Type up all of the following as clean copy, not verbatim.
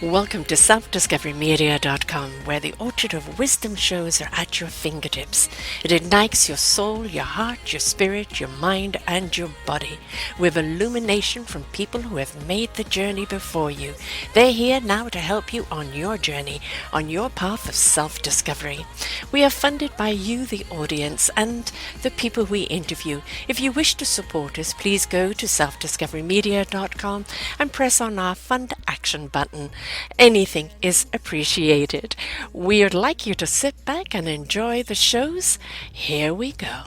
Welcome to selfdiscoverymedia.com, where the orchard of wisdom shows are at your fingertips. It ignites your soul, your heart, your spirit, your mind, and your body with illumination from people who have made the journey before you. They're here now to help you on your journey, on your path of self-discovery. We are funded by you, the audience, and the people we interview. If you wish to support us, please go to selfdiscoverymedia.com and press on our Fund Action button. Anything is appreciated. We'd like you to sit back and enjoy the shows. Here we go.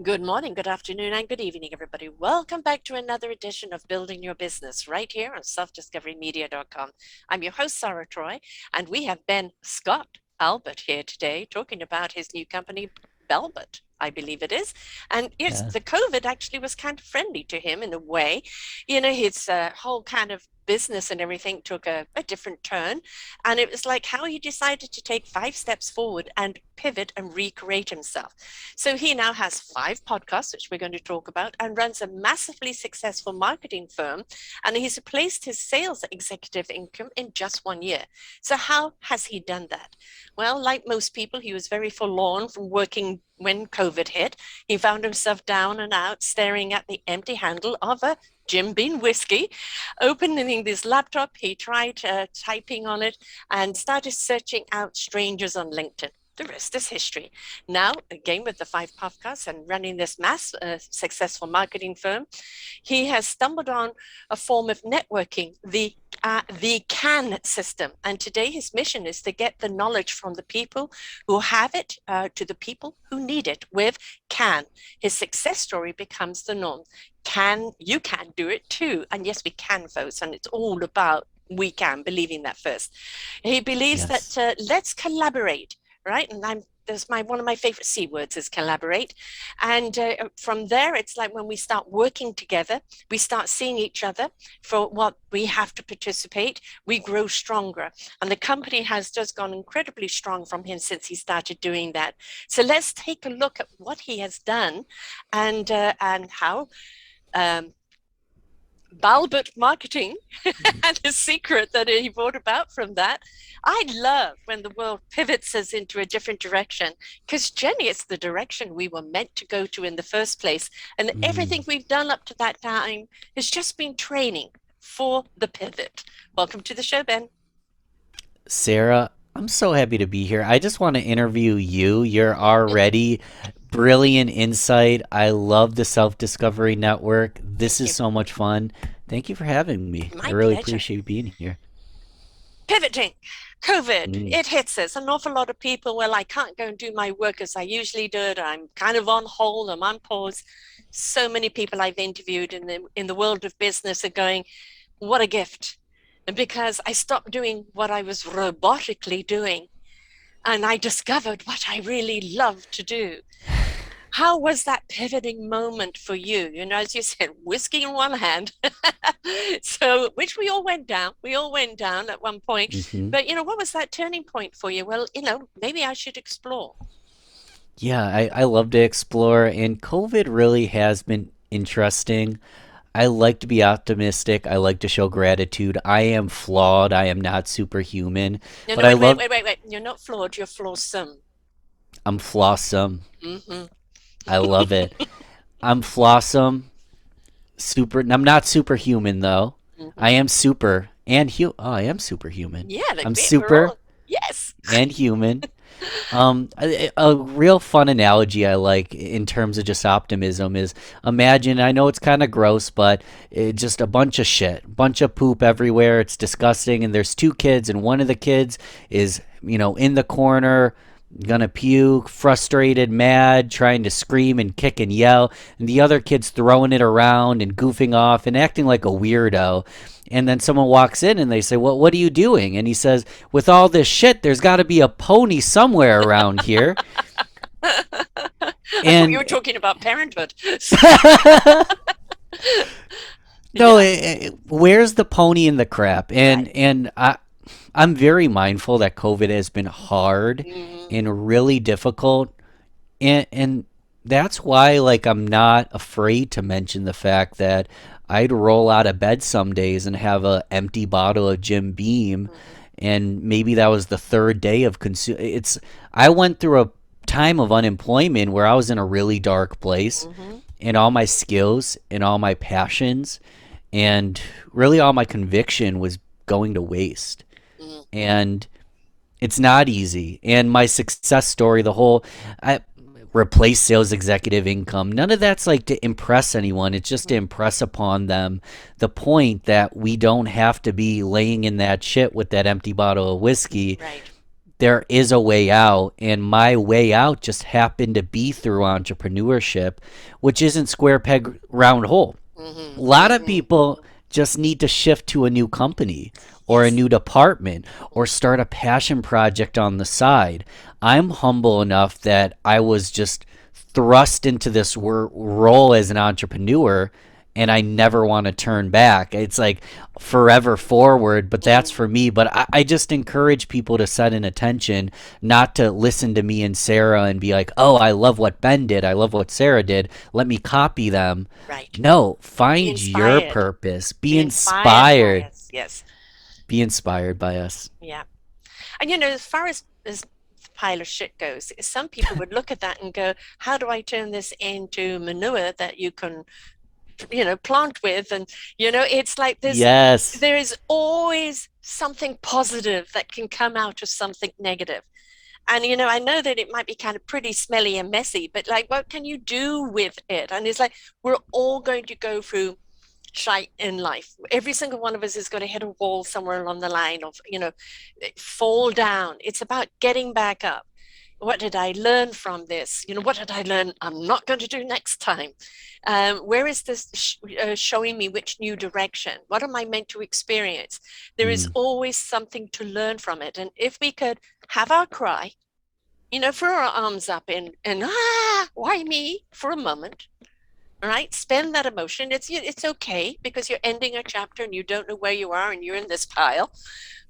Good morning, good afternoon, and good evening, everybody. Welcome back to another edition of Building Your Business right here on selfdiscoverymedia.com. I'm your host, Sarah Troy, and we have Ben Scott Albert here today talking about his new company, Belbert, I believe it is. And yes, Yeah. the COVID actually was kind of friendly to him in a way. You know, his whole kind of business and everything took a different turn. And it was like how he decided to take 5 steps forward and pivot and recreate himself. So he now has 5 podcasts, which we're going to talk about, and runs a massively successful marketing firm. And he's replaced his sales executive income in just 1 year. So how has he done that? Well, like most people, he was very forlorn from working when COVID hit. He found himself down and out, staring at the empty handle of a Jim Beam whiskey. Opening this laptop, he tried typing on it and started searching out strangers on LinkedIn. The rest is history. Now, again, with the 5 podcasts and running this mass successful marketing firm, he has stumbled on a form of networking, the CAN system. And today, his mission is to get the knowledge from the people who have it to the people who need it with CAN. His success story becomes the norm. You can do it too. And yes, we can, folks. And it's all about we can, believing that first. He believes that Yes. let's collaborate, right? And there's one of my favorite C words is collaborate. And from there, it's like when we start working together, we start seeing each other for what we have to participate, we grow stronger. And the company has just gone incredibly strong from him since he started doing that. So let's take a look at what he has done and how um, Balbert marketing and the secret that he brought about from that. I love when the world pivots us into a different direction because, Jenny, it's the direction we were meant to go to in the first place. And everything Mm. we've done up to that time has just been training for the pivot. Welcome to the show, Ben. Sarah, I'm so happy to be here. I just want to interview you. You're already brilliant insight. I love the Self Discovery Network. This Thank is you. so much fun. Thank you for having me. I My really pleasure. appreciate being here. Pivoting. COVID, Mm. it hits us. An awful lot of people, well, I can't go and do my work as I usually do it. I'm kind of on hold, I'm on pause. So many people I've interviewed in the world of business are going, what a gift. And because I stopped doing what I was robotically doing and I discovered what I really love to do. How was that pivoting moment for you? You know, as you said, whiskey in one hand. So, which we all went down at one point. Hmm. But, what was that turning point for you? Well, maybe I should explore. Yeah, I love to explore, and COVID really has been interesting. I like to be optimistic. I like to show gratitude. I am flawed. I am not superhuman, No, but no, I wait, wait, love. wait, wait, wait. You're not flawed, you're flawsome. I'm flawsome. Mm-hmm. I love it. I'm flawsome. Super. I'm not superhuman though. I Mm-hmm. am super and I am superhuman. Yeah, I'm we're super all, yes. and human. A real fun analogy I like in terms of just optimism is imagine. I know it's kind of gross, but just a bunch of shit, bunch of poop everywhere. It's disgusting, and there's 2 kids, and one of the kids is in the corner gonna puke, frustrated, mad, trying to scream and kick and yell, and the other kid's throwing it around and goofing off and acting like a weirdo. And then someone walks in and they say, what are you doing? And he says, with all this shit, there's got to be a pony somewhere around here. I thought you were And talking about parenthood. no, Yeah. where's the pony in the crap? Right. I'm very mindful that COVID has been hard Mm-hmm. and really difficult, and that's why like I'm not afraid to mention the fact that I'd roll out of bed some days and have a empty bottle of Jim Beam, Hmm. and maybe that was the third day of consume. It's I went through a time of unemployment where I was in a really dark place, Hmm. and all my skills and all my passions and really all my conviction was going to waste. Hmm. And it's not easy. And my success story, the whole I replace sales executive income, none of that's like to impress anyone. It's just to impress upon them the point that we don't have to be laying in that shit with that empty bottle of whiskey. Right. There is a way out, and my way out just happened to be through entrepreneurship, which isn't square peg round hole. Hmm. A lot of Hmm. people just need to shift to a new company or a Yes. new department or start a passion project on the side. I'm humble enough that I was just thrust into this role as an entrepreneur, and I never want to turn back. It's like forever forward, but that's Hmm. for me. But I just encourage people to set an attention, not to listen to me and Sarah and be like, oh, I love what Ben did. I love what Sarah did. Let me copy them. Right. No, Be find your inspired. purpose. Be Be inspired by inspired. us. Yes. Be inspired by us. Yeah. And as far as the pile of shit goes, some people would look at that and go, how do I turn this into manure that you can, plant with? And it's like Yes. there is always something positive that can come out of something negative. And I know that it might be kind of pretty smelly and messy, but like, what can you do with it? And it's like we're all going to go through shite in life. Every single one of us is going to hit a wall somewhere along the line of, fall down. It's about getting back up. What did I learn from this? What did I learn I'm not going to do next time? Where is this showing me which new direction? What am I meant to experience? There is Mm, always something to learn from it. And if we could have our cry, throw our arms up and why me for a moment, right? Spend that emotion. It's okay because you're ending a chapter and you don't know where you are and you're in this pile,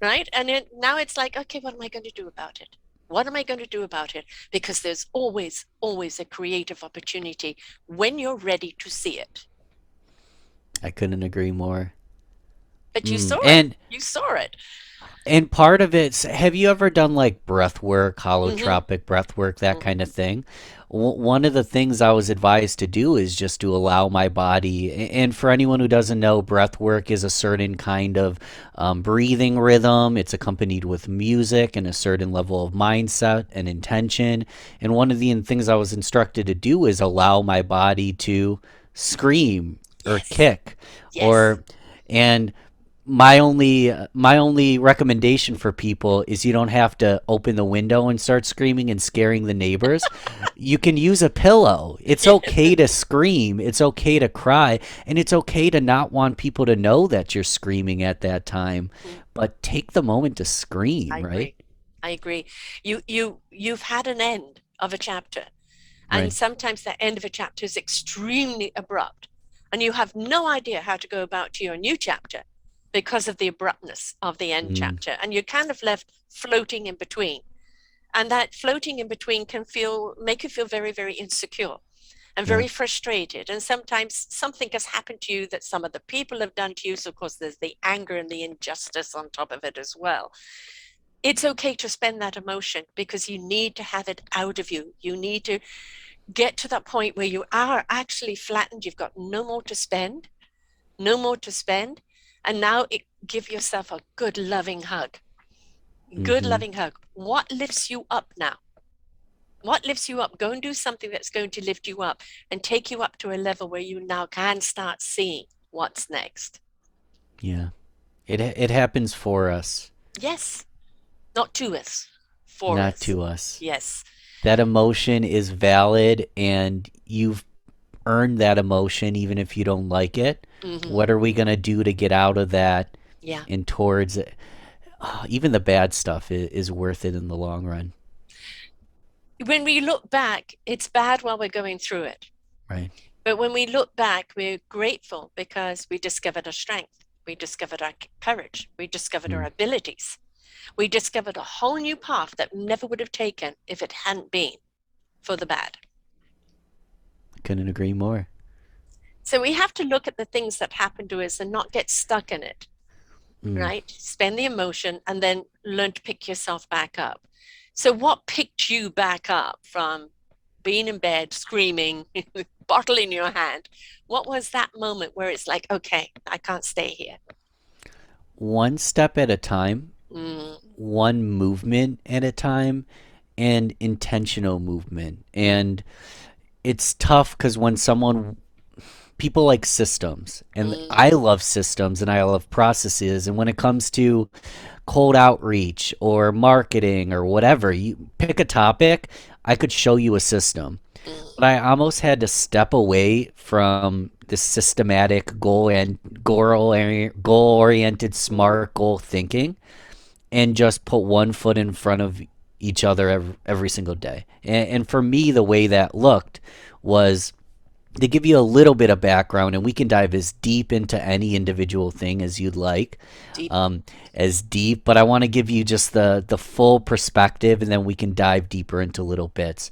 right? And now it's like, okay, what am I going to do about it? What am I going to do about it? Because there's always, always a creative opportunity when you're ready to see it. I couldn't agree more. But you Mm. saw it. And You saw it. part of it, have you ever done like breath work, Mm-hmm. holotropic breath work, that kind of Mm-hmm. thing? One of the things I was advised to do is just to allow my body, and for anyone who doesn't know, breath work is a certain kind of breathing rhythm. It's accompanied with music and a certain level of mindset and intention. And one of the things I was instructed to do is allow my body to scream or Yes. kick Yes. or and my only recommendation for people is you don't have to open the window and start screaming and scaring the neighbors. You can use a pillow. It's okay to scream, it's okay to cry, and it's okay to not want people to know that you're screaming at that time. Mhm. But take the moment to I scream, right? agree. I agree. You've had an end of a chapter. And Right. sometimes that end of a chapter is extremely abrupt. And you have no idea how to go about to your new chapter because of the abruptness of the end Mm, chapter. And you're kind of left floating in between. And that floating in between can make you feel very, very insecure and yeah. very frustrated. And sometimes something has happened to you that some other people have done to you. So, of course, there's the anger and the injustice on top of it as well. It's okay to spend that emotion because you need to have it out of you. You need to get to that point where you are actually flattened. You've got no more to spend, no more to spend. And now give yourself a good, loving hug. Good, Hmm. loving hug. What lifts you up now? What lifts you up? Go and do something that's going to lift you up and take you up to a level where you now can start seeing what's next. Yeah. It happens for us, Yes, not to us, for not us. to us. Yes. That emotion is valid, and you've earn that emotion even if you don't like it. Mm-hmm. What are we going to do to get out of that Yeah. and towards it? Even the bad stuff is worth it in the long run, When we look back, it's bad while we're going through it. right? But when we look back, we're grateful because we discovered our strength, we discovered our courage, we discovered our Mm. abilities, we discovered a whole new path that we never would have taken if it hadn't been for the bad. Couldn't agree more. So we have to look at the things that happen to us and not get stuck in it, Mm. right? Spend the emotion and then learn to pick yourself back up. So, what picked you back up from being in bed, screaming, bottle in your hand? What was that moment where it's like, okay, I can't stay here? One step at a time, Mm, one movement at a time, and intentional movement. mm, And it's tough because when someone people like systems, and mm, I love systems and I love processes, and when it comes to cold outreach or marketing or whatever, you pick a topic, I could show you a system. mm, But I almost had to step away from the systematic goal oriented mm, smart goal thinking and just put one foot in front of each other every single day. And for me, the way that looked was to give you a little bit of background, and we can dive as deep into any individual thing as you'd like, deep. um, as deep. But I want to give you just the full perspective, and then we can dive deeper into little bits.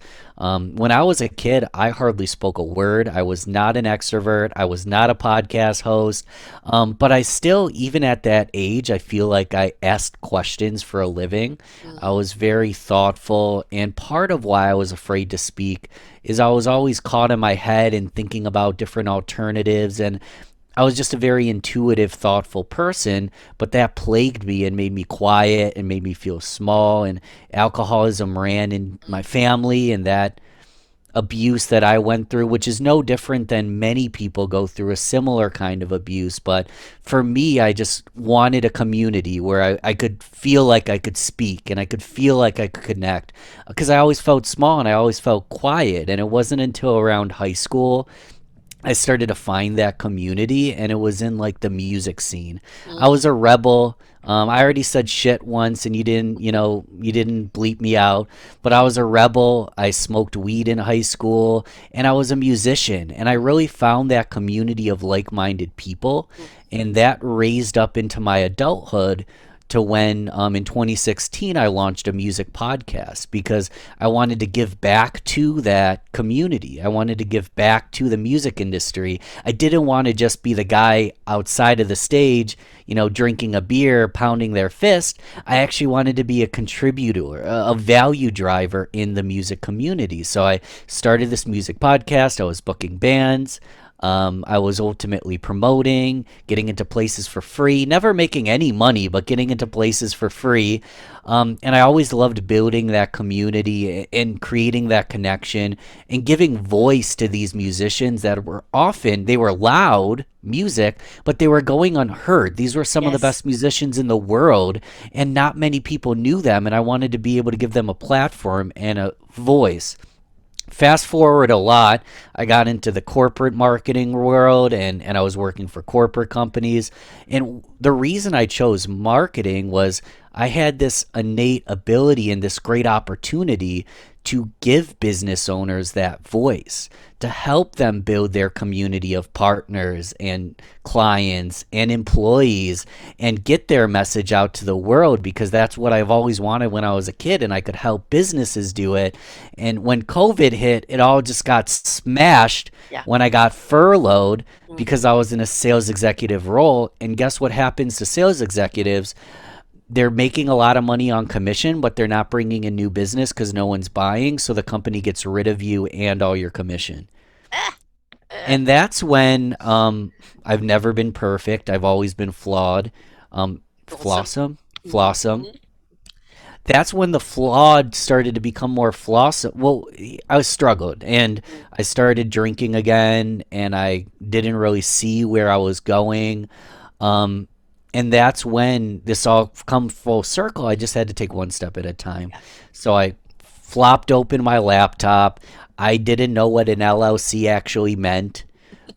When I was a kid, I hardly spoke a word. I was not an extrovert. I was not a podcast host. But I still, even at that age, I feel like I asked questions for a living. I Mm, was very thoughtful, and part of why I was afraid to speak is I was always caught in my head and thinking about different alternatives. And I was just a very intuitive, thoughtful person, but that plagued me and made me quiet and made me feel small. And alcoholism ran in my mm, family, and that abuse that I went through, which is no different than many people go through a similar kind of abuse. But for me, I just wanted a community where I could feel like I could speak and I could feel like I could connect because I always felt small and I always felt quiet. And it wasn't until around high school I started to find that community, and it was in like the music scene. I mm. was a rebel. I already said shit once, and you didn't bleep me out. But I was a rebel. I smoked weed in high school, and I was a musician. And I really found that community of like-minded people, and that raised up into my adulthood to when in 2016 I launched a music podcast because I wanted to give back to that community. I wanted to give back to the music industry. I didn't want to just be the guy outside of the stage, drinking a beer, pounding their fist. I actually wanted to be a contributor, a value driver in the music community. So I started this music podcast. I was booking bands. I was ultimately promoting, getting into places for free, never making any money, but getting into places for free. And I always loved building that community and creating that connection and giving voice to these musicians that were often, they were loud music, but they were going unheard. These were some of the Yes. best musicians in the world, and not many people knew them. And I wanted to be able to give them a platform and a voice. Fast forward a lot, I got into the corporate marketing world, and I was working for corporate companies. And the reason I chose marketing was I had this innate ability and this great opportunity to give business owners that voice, to help them build their community of partners and clients and employees and get their message out to the world, because that's what I've always wanted when I was a kid, and I could help businesses do it. And when COVID hit, it all just got smashed Yeah. when I got furloughed Mm. because I was in a sales executive role. And guess what happens to sales executives? They're making a lot of money on commission, but they're not bringing in new business because no one's buying. So the company gets rid of you and all your commission. Ah, uh, And that's when I've never been perfect. I've always been flawed. awesome. Flawsome, flawsome. Mhm. That's when the flawed started to become more flawsome. Well, I struggled, and Mm. I started drinking again, and I didn't really see where I was going. Um, and that's when this all come full circle. I just had to take one step at a time. Yeah. So I flopped open my laptop. I didn't know what an LLC actually meant,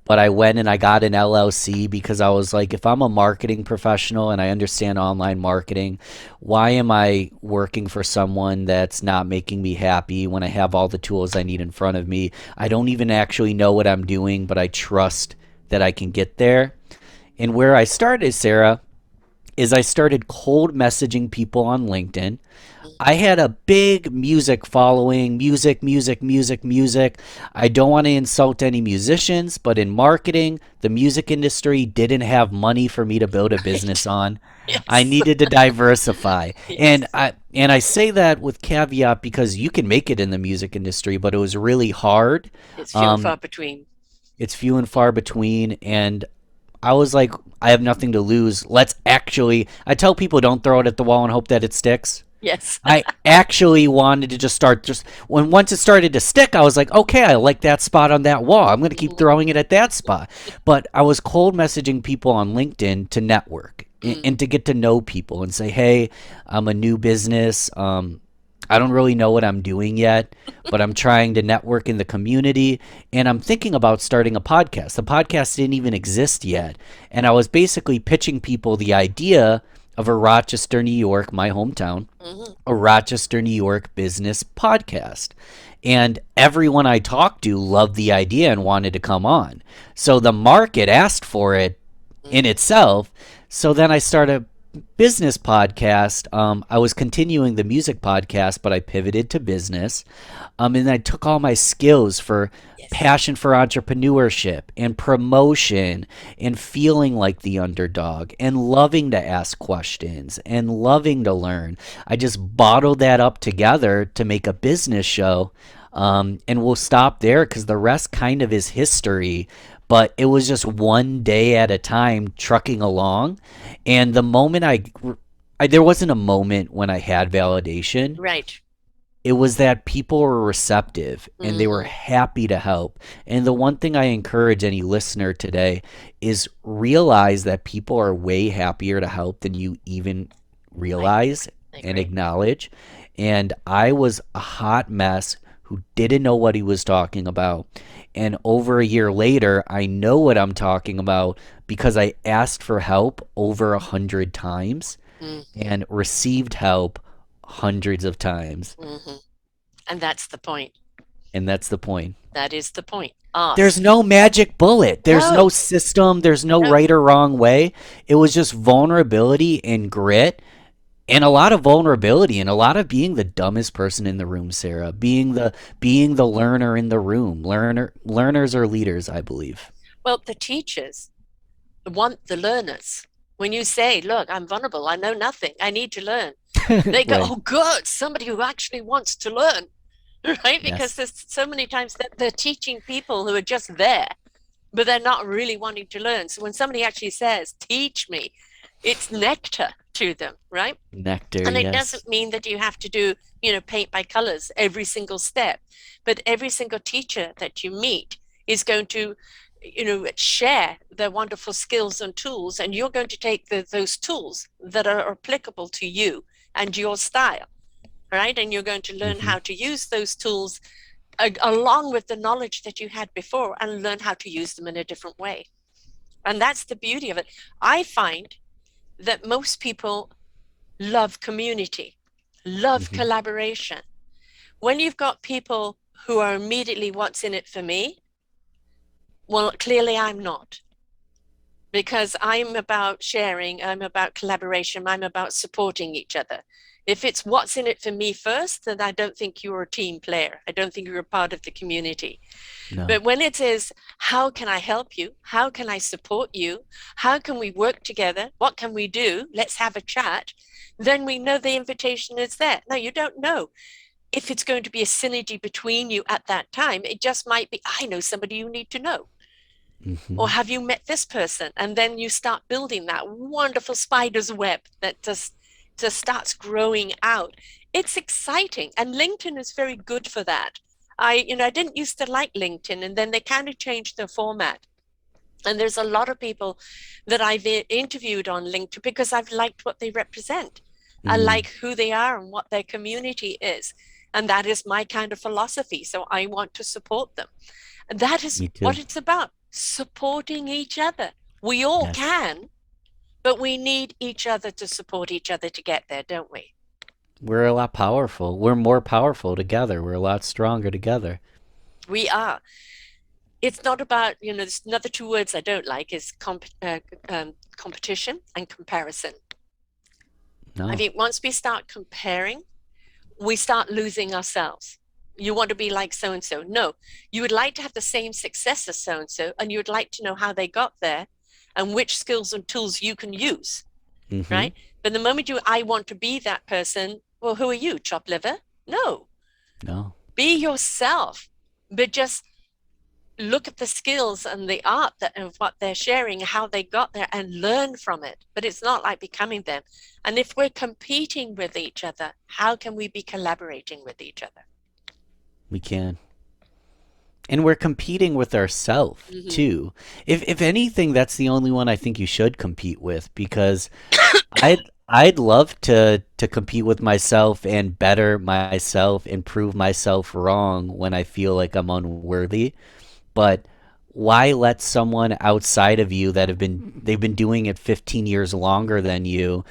but I went and I got an LLC because I was like, if I'm a marketing professional and I understand online marketing, why am I working for someone that's not making me happy when I have all the tools I need in front of me? I don't even actually know what I'm doing, but I trust that I can get there. And where I started, Sarah, is I started cold messaging people on LinkedIn. I Mhm. had a big music following, music, music, music, music. I don't want to insult any musicians, but in marketing, the music industry didn't have money for me to build a business Right. on. I Yes. needed to diversify. And Yes. I say that with caveat because you can make it in the music industry, but it was really hard. It's few and Um, far between. it's few and far between, and I was like, I have nothing to lose. Let's actually. I tell people don't throw it at the wall and hope that it sticks. Yes. I actually wanted to just start just when once it started to stick, I was like, okay, I like that spot on that wall. I'm going to keep Mhm. throwing it at that spot. But I was cold messaging people on LinkedIn to network Mm. and to get to know people and say, hey, I'm a new business. I don't really know what I'm doing yet, but I'm trying to network in the community and I'm thinking about starting a podcast. The podcast didn't even exist yet. And I was basically pitching people the idea of a Rochester, New York, my hometown, Mhm. a Rochester, New York business podcast. And everyone I talked to loved the idea and wanted to come on. So the market asked for it in Mhm. itself. So then I started a business podcast. I was continuing the music podcast, but I pivoted to business. And I took all my skills for Yes. passion for entrepreneurship and promotion and feeling like the underdog and loving to ask questions and loving to learn. I just bottled that up together to make a business show. And we'll stop there because the rest kind of is history. But it was just one day at a time trucking along. And the moment there wasn't a moment when I had validation. Right. It was that people were receptive and they were Mhm. happy to help. And the one thing I encourage any listener today is realize that people are way happier to help than you even I agree. realize I and agree. acknowledge. And I was a hot mess who didn't know what he was talking about. And over a year later, I know what I'm talking about because I asked for help over 100 times Mhm. and received help hundreds of times. Mhm. And that's the point. And that's the point. That is the point. There's Ask. no magic bullet. There's no No. system. There's no No. right or wrong way. It was just vulnerability and grit and a lot of vulnerability and a lot of being the dumbest person in the room, Sarah. Being the learner in the room. Learners are leaders, I believe. Well, the teachers want the learners. When you say, look, I'm vulnerable, I know nothing, I need to learn, they go, Right. oh, good, somebody who actually wants to learn, right? Because Yes. there's so many times that they're teaching people who are just there, but they're not really wanting to learn. So when somebody actually says, teach me, it's nectar to them, right? Nectar, And it yes. doesn't mean that you have to do, paint by colors every single step, but every single teacher that you meet is going to, share their wonderful skills and tools, and you're going to take those tools that are applicable to you and your style, right? And you're going to learn Hmm. how to use those tools along with the knowledge that you had before and learn how to use them in a different way. And that's the beauty of it. I find that most people love community, love Hmm. collaboration. When you've got people who are immediately what's in it for me, well, clearly I'm not, because I'm about sharing, I'm about collaboration, I'm about supporting each other. If it's what's in it for me first, then I don't think you're a team player. I don't think you're a part of the community. No. But when it is, how can I help you? How can I support you? How can we work together? What can we do? Let's have a chat. Then we know the invitation is there. Now, you don't know if it's going to be a synergy between you at that time. It just might be, I know somebody you need to know. Or Hmm. have you met this person? And then you start building that wonderful spider's web that just starts growing out. It's exciting. And LinkedIn is very good for that. I didn't used to like LinkedIn, and then they kind of changed their format. And there's a lot of people that I've interviewed on LinkedIn because I've liked what they represent. I Mm. like who they are and what their community is. And that is my kind of philosophy. So I want to support them. And that is Me what too. it's about, supporting each other. We all Yes. can, but we need each other to support each other to get there, don't we? We're a lot powerful. We're more powerful together. We're a lot stronger together. We are. It's not about, there's another two words I don't like is competition and comparison. I No. think once we start comparing, we start losing ourselves. You want to be like so and so. No, you would like to have the same success as so and so, and you would like to know how they got there and which skills and tools you can use, Mm-hmm. right? But the moment I want to be that person, well, who are you, chop liver? No, No. be yourself, but just look at the skills and the art of what they're sharing, how they got there, and learn from it. But it's not like becoming them. And if we're competing with each other, how can we be collaborating with each other? We can. And we're competing with ourselves Mm-hmm. too. If anything, that's the only one I think you should compete with because I'd love to compete with myself and better myself and prove myself wrong when I feel like I'm unworthy. But why let someone outside of you that they've been doing it 15 years longer than you,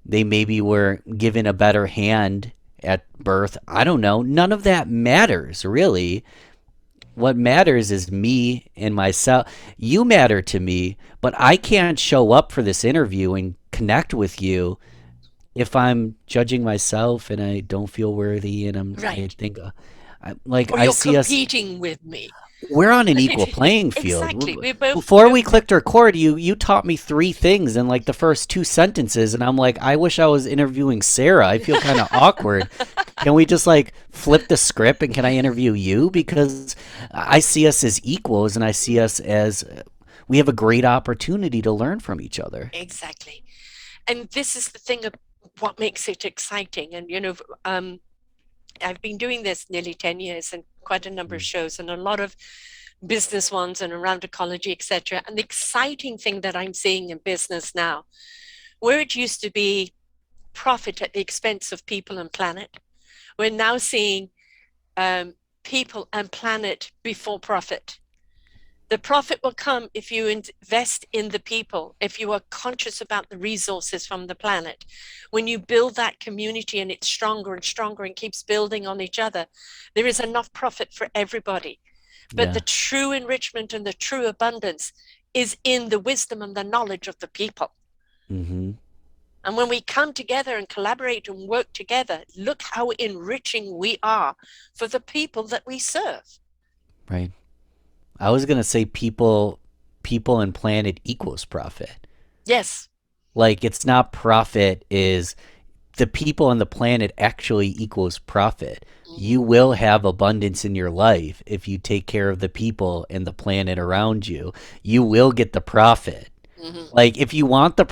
they maybe were given a better hand at birth. I don't know. None of that matters, really. What matters is me and myself. You matter to me, but I can't show up for this interview and connect with you if I'm judging myself and I don't feel worthy and I Right. think like Or I you're see us competing with me. we're on an equal playing Exactly. field. We're both Before we're we clicked record, you taught me three things in like the first two sentences, and I'm like, I wish I was interviewing Sarah. I feel kind of awkward. Can we just like flip the script and can I interview you? Because I see us as equals, and I see us as we have a great opportunity to learn from each other. exactly. And this is the thing of what makes it exciting. And I've been doing this nearly 10 years and quite a number of Mm. shows and a lot of business ones and around ecology, etc. And the exciting thing that I'm seeing in business now, where it used to be profit at the expense of people and planet, we're now seeing um, people and planet before profit. The profit will come if you invest in the people, if you are conscious about the resources from the planet. When you build that community and it's stronger and stronger and keeps building on each other, there is enough profit for everybody. But the Yeah. true enrichment and the true abundance is in the wisdom and the knowledge of the people. Mm-hmm. And when we come together and collaborate and work together, look how enriching we are for the people that we serve. Right. I was gonna say people and planet equals profit. Yes. Like it's not profit is the people on the planet actually equals profit. You Mm-hmm. will have abundance in your life if you take care of the people and the planet around you. You will get the profit. Mm-hmm. Like if you want the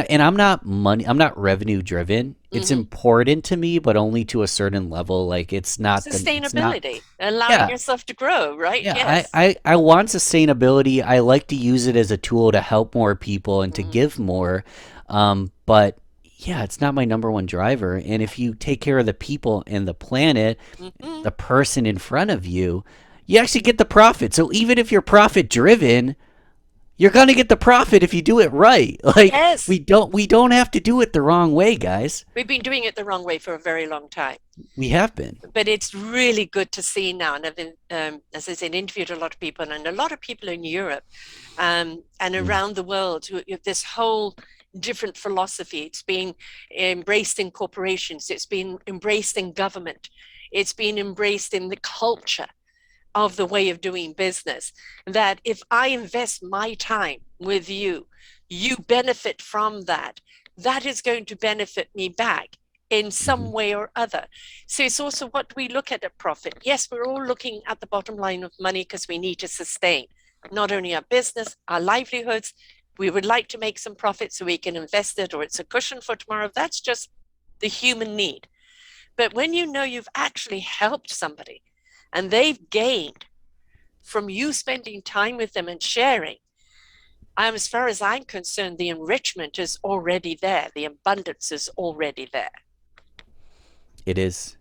and I'm not revenue driven. It's Mm-hmm. important to me, but only to a certain level. Like it's not, Sustainability, allowing yeah, yourself to grow, right? yeah, Yes. I want sustainability. I like to use it as a tool to help more people and to Mm-hmm. give more. But yeah, it's not my number one driver. And if you take care of the people and the planet, Mm-hmm. the person in front of you, you actually get the profit. So even if you're profit driven, you're gonna get the profit if you do it right. Like Yes. we don't have to do it the wrong way, guys. We've been doing it the wrong way for a very long time. We have been. But it's really good to see now. And I've been, as I said, interviewed a lot of people and a lot of people in Europe and Mm, around the world who this whole different philosophy. It's being embraced in corporations, it's been embraced in government, it's been embraced in the culture of the way of doing business. That if I invest my time with you, you benefit from that. That is going to benefit me back in some mhm. way or other. So it's also what we look at profit. Yes, we're all looking at the bottom line of money because we need to sustain not only our business, our livelihoods. We would like to make some profit so we can invest it or it's a cushion for tomorrow. That's just the human need. But when you know you've actually helped somebody and they've gained from you spending time with them and sharing, as far as I'm concerned, the enrichment is already there. The abundance is already there. It is.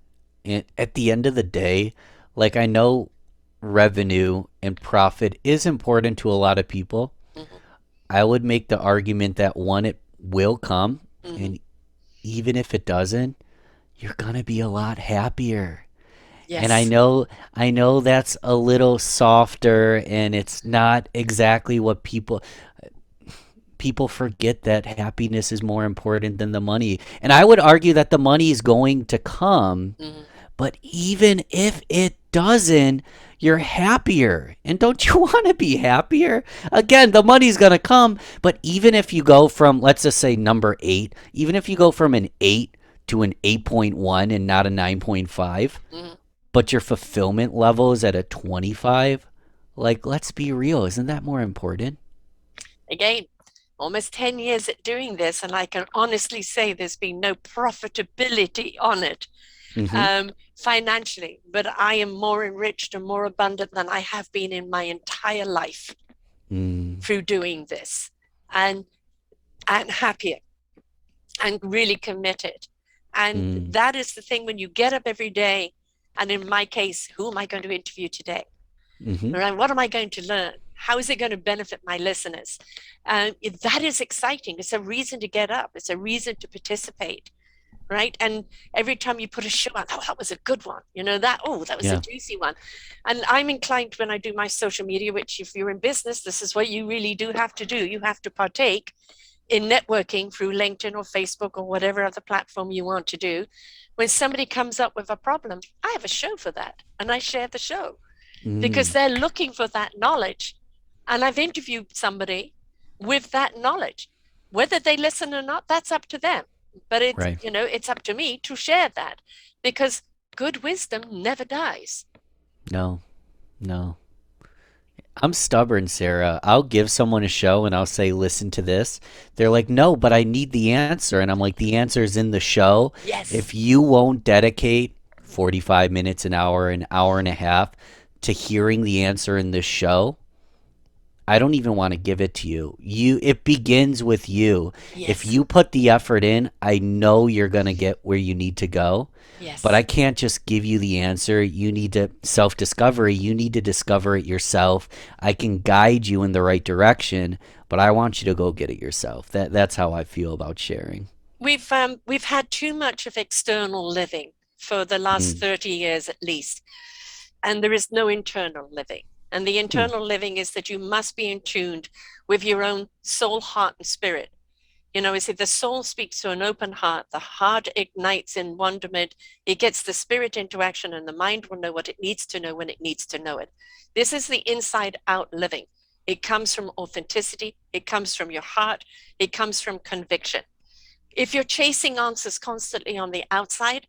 And at the end of the day, like I know revenue and profit is important to a lot of people. Mm-hmm. I would make the argument that one, it will come, Mm-hmm. and even if it doesn't, you're gonna be a lot happier. And Yes. I know that's a little softer and it's not exactly what people forget that happiness is more important than the money. And I would argue that the money is going to come, Mhm. but even if it doesn't, you're happier. And don't you want to be happier? Again, the money's going to come, but even if you go from, let's just say, number 8, even if you go from an 8 to an 8.1 and not a 9.5, Mhm. but your fulfillment level is at a 25, like, let's be real, isn't that more important? Again, almost 10 years at doing this, and I can honestly say there's been no profitability on it Mm-hmm. financially, but I am more enriched and more abundant than I have been in my entire life Mm, through doing this, and and happier and really committed. And mm, that is the thing when you get up every day, and in my case, who am I going to interview today? mm-hmm. Right? What am I going to learn? How is it going to benefit my listeners? That is exciting. It's a reason to get up. It's a reason to participate, right? And every time you put a show on, oh, that was a good one. That was a Yeah. juicy one. And I'm inclined when I do my social media, which if you're in business, this is what you really do have to do. You have to partake in networking through LinkedIn or Facebook or whatever other platform you want to do. When somebody comes up with a problem, I have a show for that and I share the show because Mm, they're looking for that knowledge. And I've interviewed somebody with that knowledge. Whether they listen or not, that's up to them. But right. it's up to me to share that because good wisdom never dies. No, no. I'm stubborn, Sarah. I'll give someone a show and I'll say, listen to this. They're like, no, but I need the answer. And I'm like, the answer is in the show. Yes. If you won't dedicate 45 minutes, an hour and a half to hearing the answer in this show, I don't even want to give it to you. It begins with you. If Yes. you put the effort in, I know you're going to get where you need to go. But I Yes. can't just give you the answer. You need to self discovery. You need to discover it yourself. I can guide you in the right direction, but I want you to go get it yourself. That's how I feel about sharing. We've had too much of external living for the last Mm, 30 years at least, and there is no internal living. And the mm, internal living is that you must be in tune with your own soul, heart, and spirit. We say the soul speaks to an open heart. The heart ignites in wonderment. It gets the spirit into action, and the mind will know what it needs to know when it needs to know it. This is the inside out living. It comes from authenticity. It comes from your heart. It comes from conviction. If you're chasing answers constantly on the outside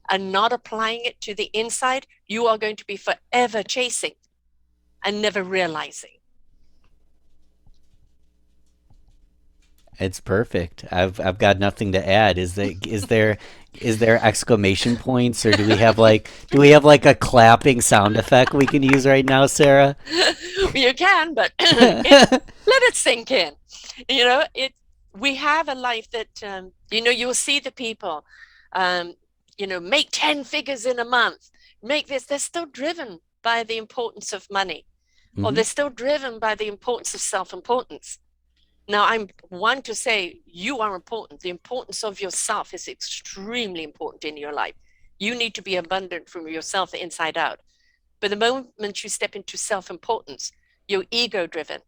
and not applying it to the inside, you are going to be forever chasing and never realizing. it's perfect. I've got nothing to add. Is there exclamation points, or do we have like a clapping sound effect we can use right now, Sarah? You can, but let it sink in. It we have a life that you'll see the people um, make 10 figures in a month, make this. They're still driven by the importance of money, or Hmm. they're still driven by the importance of self-importance. Now, I'm one to say you are important. The importance of yourself is extremely important in your life. You need to be abundant from yourself inside out. But the moment you step into self-importance, you're ego driven.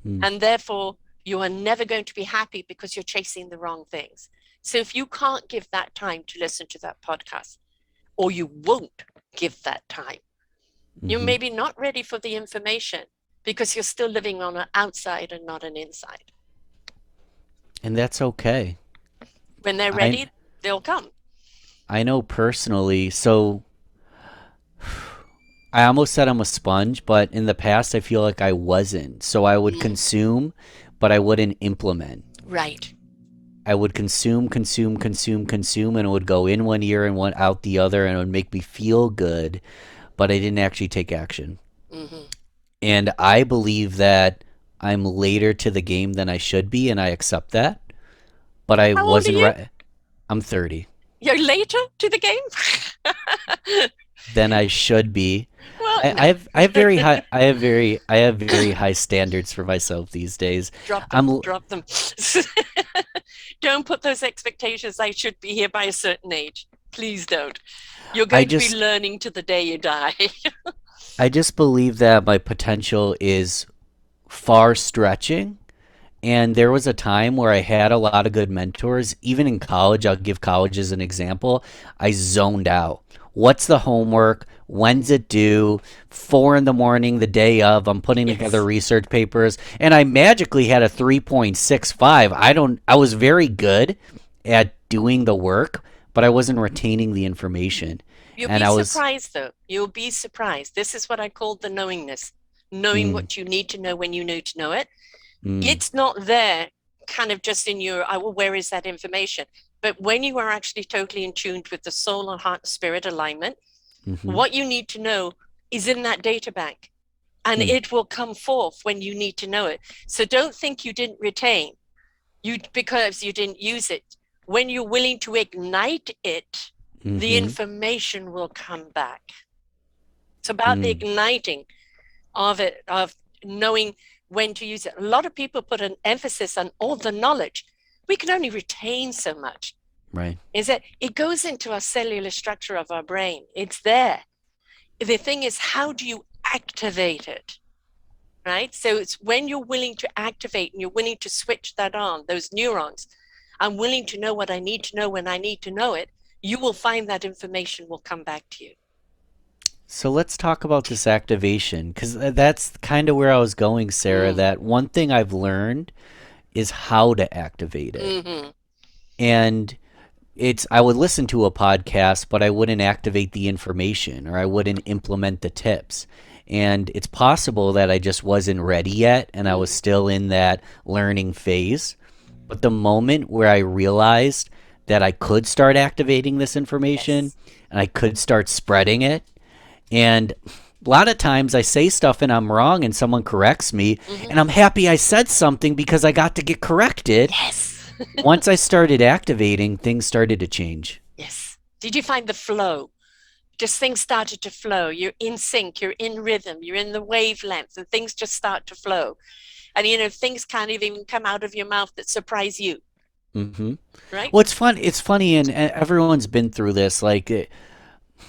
Mm, And therefore, you are never going to be happy because you're chasing the wrong things. So if you can't give that time to listen to that podcast, or you won't give that time, you're hmm. maybe not ready for the information because you're still living on an outside and not an inside. And that's okay. When they're I ready, they'll come. I know personally. So I almost said I'm a sponge, but in the past I feel like I wasn't. So I would Mm, consume, but I wouldn't implement. right. I would consume, consume, consume, consume, and it would go in one ear and one out the other, and it would make me feel good, but I didn't actually take action. Hmm. And I believe that I'm later to the game than I should be, and I accept that. But I How old are wasn't you? right. I'm 30 You're later to the game? than I should be. Well, I, I no. have I have very high I have very high standards for myself these days. Drop them, I'm drop them. Don't put those expectations. I should be here by a certain age. Please don't. You're I going to be just learning to the day you die. I just believe that my potential is far stretching, And there was a time where I had a lot of good mentors. Even in college, I'll give college as an example. I zoned out. What's the homework? When's Mm. it due? 4 in the morning, the day of. I'm putting together Yes. research papers, and I magically had a 3.65. I was very good at doing the work, but I wasn't retaining the information. You'll And be I was, surprised, though. You'll be surprised. This is what I call the knowingness, knowing mm, what you need to know when you need to know it. mm, It's not there kind of just in your, oh, well, where is that information? But when you are actually totally in tune with the soul and heart and spirit alignment, mm-hmm, what you need to know is in that data bank and mm, it will come forth when you need to know it. So don't think you didn't retain you because you didn't use it. When you're willing to ignite it, the mm-hmm, information will come back. It's about the mm, igniting of it, of knowing when to use it. A lot of people put an emphasis on all the knowledge. We can only retain so much. right. Is that it goes into our cellular structure of our brain. It's there. The thing is, how do you activate it? Right? So it's when you're willing to activate and you're willing to switch that on, those neurons. I'm willing to know what I need to know when I need to know it. You will find that information will come back to you. So let's talk about this activation because that's kind of where I was going, Sarah. Mm. That one thing I've learned is how to activate it. Mm-hmm. And I would listen to a podcast, but I wouldn't activate the information or I wouldn't implement the tips. And it's possible that I just wasn't ready yet and I was Mm. still in that learning phase. But the moment where I realized that I could start activating this information Yes. and I could start spreading it, and a lot of times I say stuff and I'm wrong and someone corrects me, Mm-hmm. and I'm happy I said something because I got to get corrected. Yes. Once I started activating, things started to change. Yes. Did you find the flow? Just things started to flow. You're in sync, you're in rhythm, you're in the wavelength, and things just start to flow. And things can't even come out of your mouth that surprise you, Hmm. right? Well, it's fun. It's funny, and everyone's been through this. Like,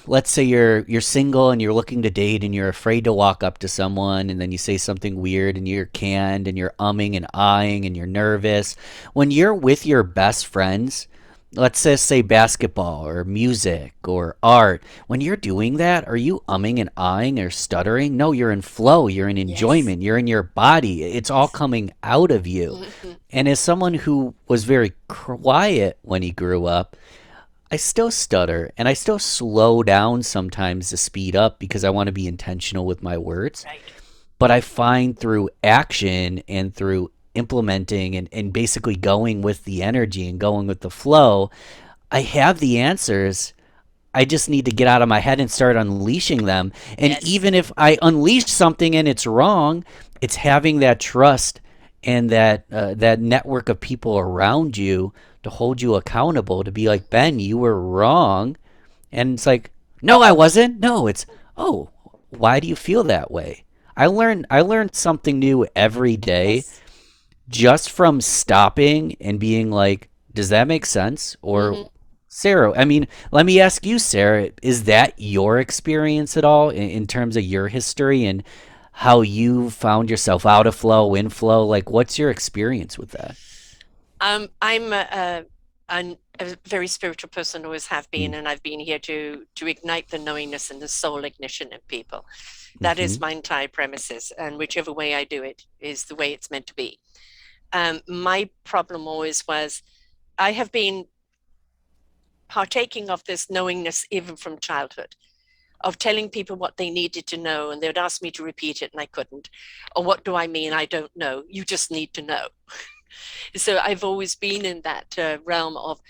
let's say you're single and you're looking to date, and you're afraid to walk up to someone, and then you say something weird, and you're canned, and you're umming and eyeing, and you're nervous. When you're with your best friends, let's just say basketball or music or art, when you're doing that, are you umming and eyeing or stuttering? No, you're in flow, you're in Yes. enjoyment, you're in your body. It's all Yes. coming out of you. Mm-hmm. And as someone who was very quiet when he grew up, I still stutter and I still slow down sometimes to speed up because I want to be intentional with my words. Right. But I find through action and through implementing and basically going with the energy and going with the flow, I have the answers. I just need to get out of my head and start unleashing them. And Yes. even if I unleash something and it's wrong, it's having that trust and that network of people around you to hold you accountable to be like, Ben, you were wrong. And it's like, no, I wasn't. No, it's, oh, why do you feel that way? I learned something new every day Yes. just from stopping and being like, does that make sense? Or Mm-hmm. Sarah, I mean, let me ask you, Sarah, is that your experience at all in terms of your history and how you found yourself out of flow, in flow? Like, what's your experience with that? I'm a very spiritual person, always have been, Mm, and I've been here to ignite the knowingness and the soul ignition in people. That mm-hmm, is my entire premises, and whichever way I do it is the way it's meant to be. My problem always was I have been partaking of this knowingness even from childhood, of telling people what they needed to know, and they would ask me to repeat it, and I couldn't. Or what do I mean? I don't know. You just need to know. So I've always been in that realm of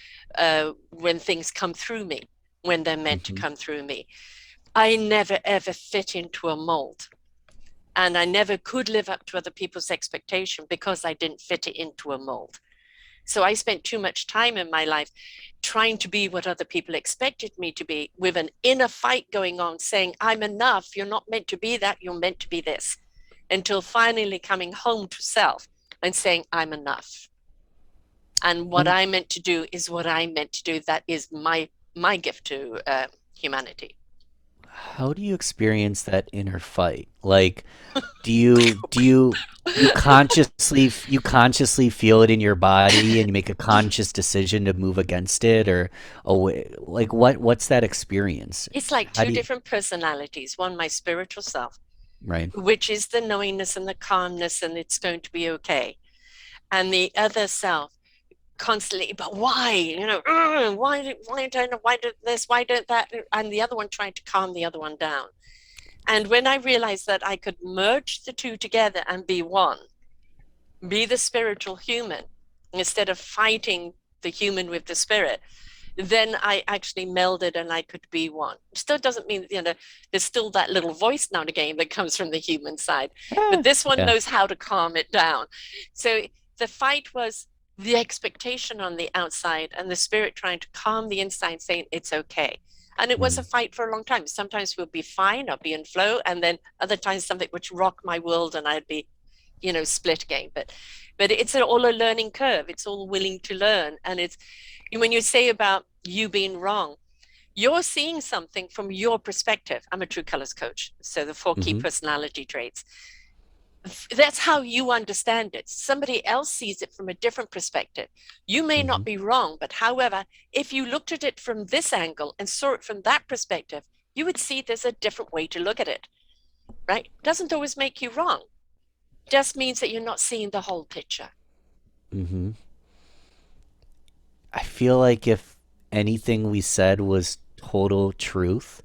when things come through me, when they're meant to mm-hmm, come through me. I never ever fit into a mold. And I never could live up to other people's expectation because I didn't fit it into a mold. So I spent too much time in my life trying to be what other people expected me to be, with an inner fight going on, saying, I'm enough. You're not meant to be that. You're meant to be this. Until finally coming home to self and saying, I'm enough. And what and I meant to do is what I meant to do. That is my gift to humanity. how do you experience that inner fight? Like, do you consciously feel it in your body and you make a conscious decision to move against it or away? Like, what's that experience? It's like How two do you, different personalities. One, my spiritual self, right? which is the knowingness and the calmness, and it's going to be okay. And the other self, constantly, but why? Why don't why do this? Why don't that? And the other one trying to calm the other one down. And when I realized that I could merge the two together and be one, be the spiritual human instead of fighting the human with the spirit, then I actually melded and I could be one. Still doesn't mean, there's still that little voice now and again that comes from the human side, but this one Yeah. knows how to calm it down. So the fight was the expectation on the outside and the spirit trying to calm the inside, saying it's okay. And it was a Mm, fight for a long time. Sometimes we'll be fine, I'll be in flow, and then other times something which rock my world and I'd be, split again. But it's all a learning curve. It's all willing to learn. And it's when you say about you being wrong, you're seeing something from your perspective. I'm a true colors coach, so the four key mm-hmm, personality traits. That's how you understand it. Somebody else sees it from a different perspective. You may mm-hmm. not be wrong, but however, if you looked at it from this angle and saw it from that perspective, you would see there's a different way to look at it, right? Doesn't always make you wrong. Just means that you're not seeing the whole picture. Mm-hmm. I feel like if anything we said was total truth,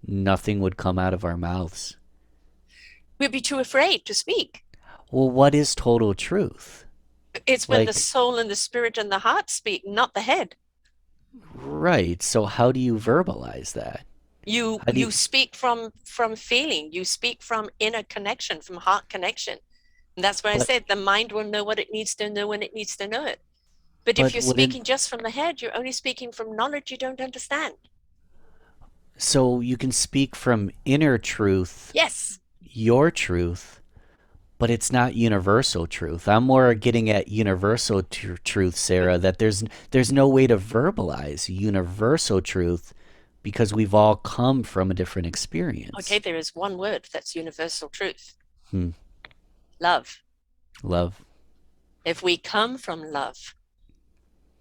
nothing would come out of our mouths. We'd be too afraid to speak. Well, what is total truth? It's when the Like, soul and the spirit and the heart speak, not the head. right. So how do you verbalize that? you How do you you, speak from feeling, you speak from inner connection, from heart connection. And that's where I but said the mind will know what it needs to know when it needs to know it. But if but you're wouldn't speaking just from the head, you're only speaking from knowledge you don't understand. so you can speak from inner truth, Yes. your truth, but it's not universal truth. I'm more getting at universal truth, Sarah, that there's no way to verbalize universal truth because we've all come from a different Okay, experience. there is one word that's universal truth: Hmm. love. Love. If we come from love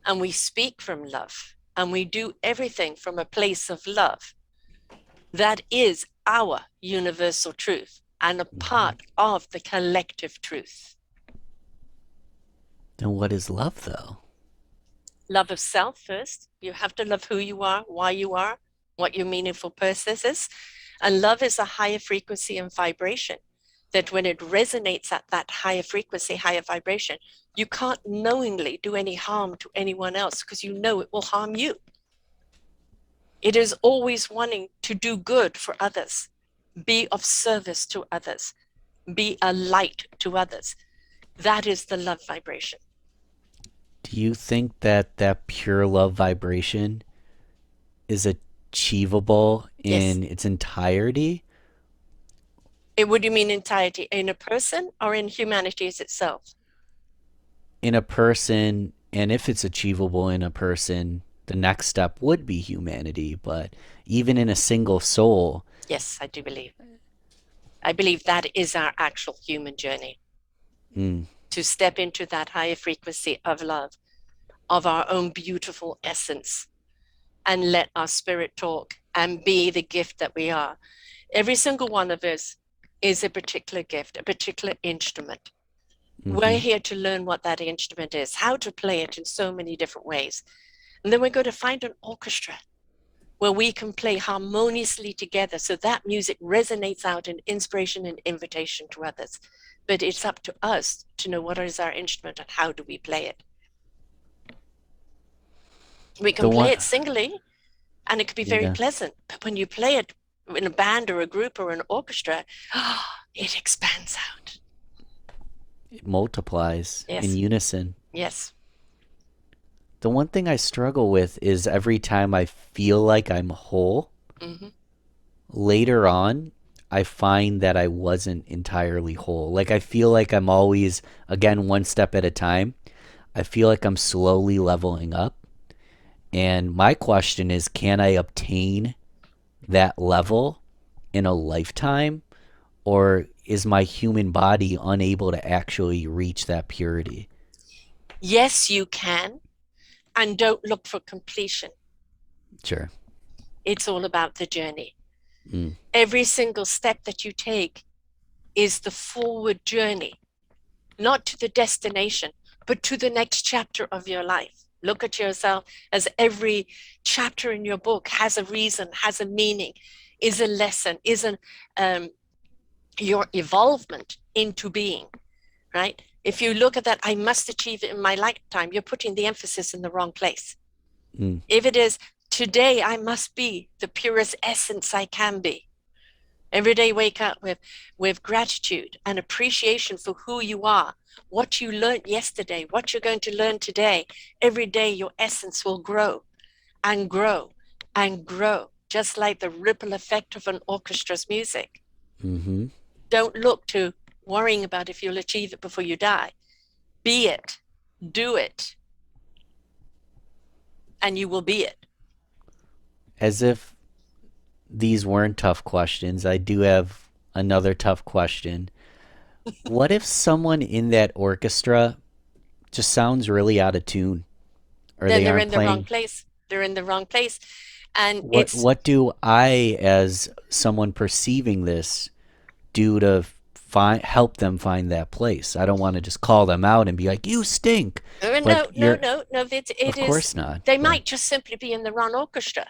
and we speak from love and we do everything from a place of love, that is our universal truth and a Mhm. part of the collective truth. Then what is love, though? Love of self first. You have to love who you are, why you are, what your meaningful purpose is. And love is a higher frequency and vibration that when it resonates at that higher frequency, higher vibration, you can't knowingly do any harm to anyone else because you know it will harm you. It is always wanting to do good for others, be of service to others, be a light to others. That is the love vibration. Do you think that that pure love vibration is achievable Yes. in its entirety Would you mean entirety in a person or in humanity as itself? in a person? And if it's achievable in a person, the next step would be humanity. But even in a single soul, Yes, I do believe. I believe that is our actual human journey, mm, to step into that higher frequency of love, of our own beautiful essence, and let our spirit talk and be the gift that we are. Every single one of us is a particular gift, a particular instrument. We're hmm here to learn what that instrument is, how to play it in so many different ways. And then we're going to find an orchestra where we can play harmoniously together so that music resonates out in inspiration and invitation to others. But it's up to us to know what is our instrument and how do we play it. We the can play one, it singly and it could be very yeah, pleasant, but when you play it in a band or a group or an orchestra, it expands out. it multiplies in Yes, unison. yes. The one thing I struggle with is every time I feel like I'm whole, Mm-hmm. later on, I find that I wasn't entirely whole. Like, I feel like I'm always, again, one step at a time. I feel like I'm slowly leveling up. And my question is, can I obtain that level in a lifetime, or is my human body unable to actually reach that purity? Yes, you can. And don't look for completion. Sure. It's all about the journey. Mm. Every single step that you take is the forward journey, not to the destination, but to the next chapter of your life. Look at yourself as every chapter in your book has a reason, has a meaning, is a lesson, is um, your evolvement into being, right? If you look at that, I must achieve it in my lifetime, you're putting the emphasis in the wrong place. Mm. If it is, today I must be the purest essence I can be. Every day wake up with gratitude and appreciation for who you are, what you learned yesterday, what you're going to learn today. Every day your essence will grow and grow and grow, just like the ripple effect of an orchestra's music. Mm-hmm. Don't look to worrying about if you'll achieve it before you die. Be it, do it, and you will be it. As if these weren't tough questions, I do have another tough question. What if someone in that orchestra just sounds really out of tune, or Then they they're aren't in the wrong playing? place. They're in the wrong place. And What it's what do I, as someone perceiving this, do to find help them find that place? I don't want to just call them out and be like, "You stink," but no, no, you're, no, no. It of is. course not. They But might just simply be in the wrong orchestra.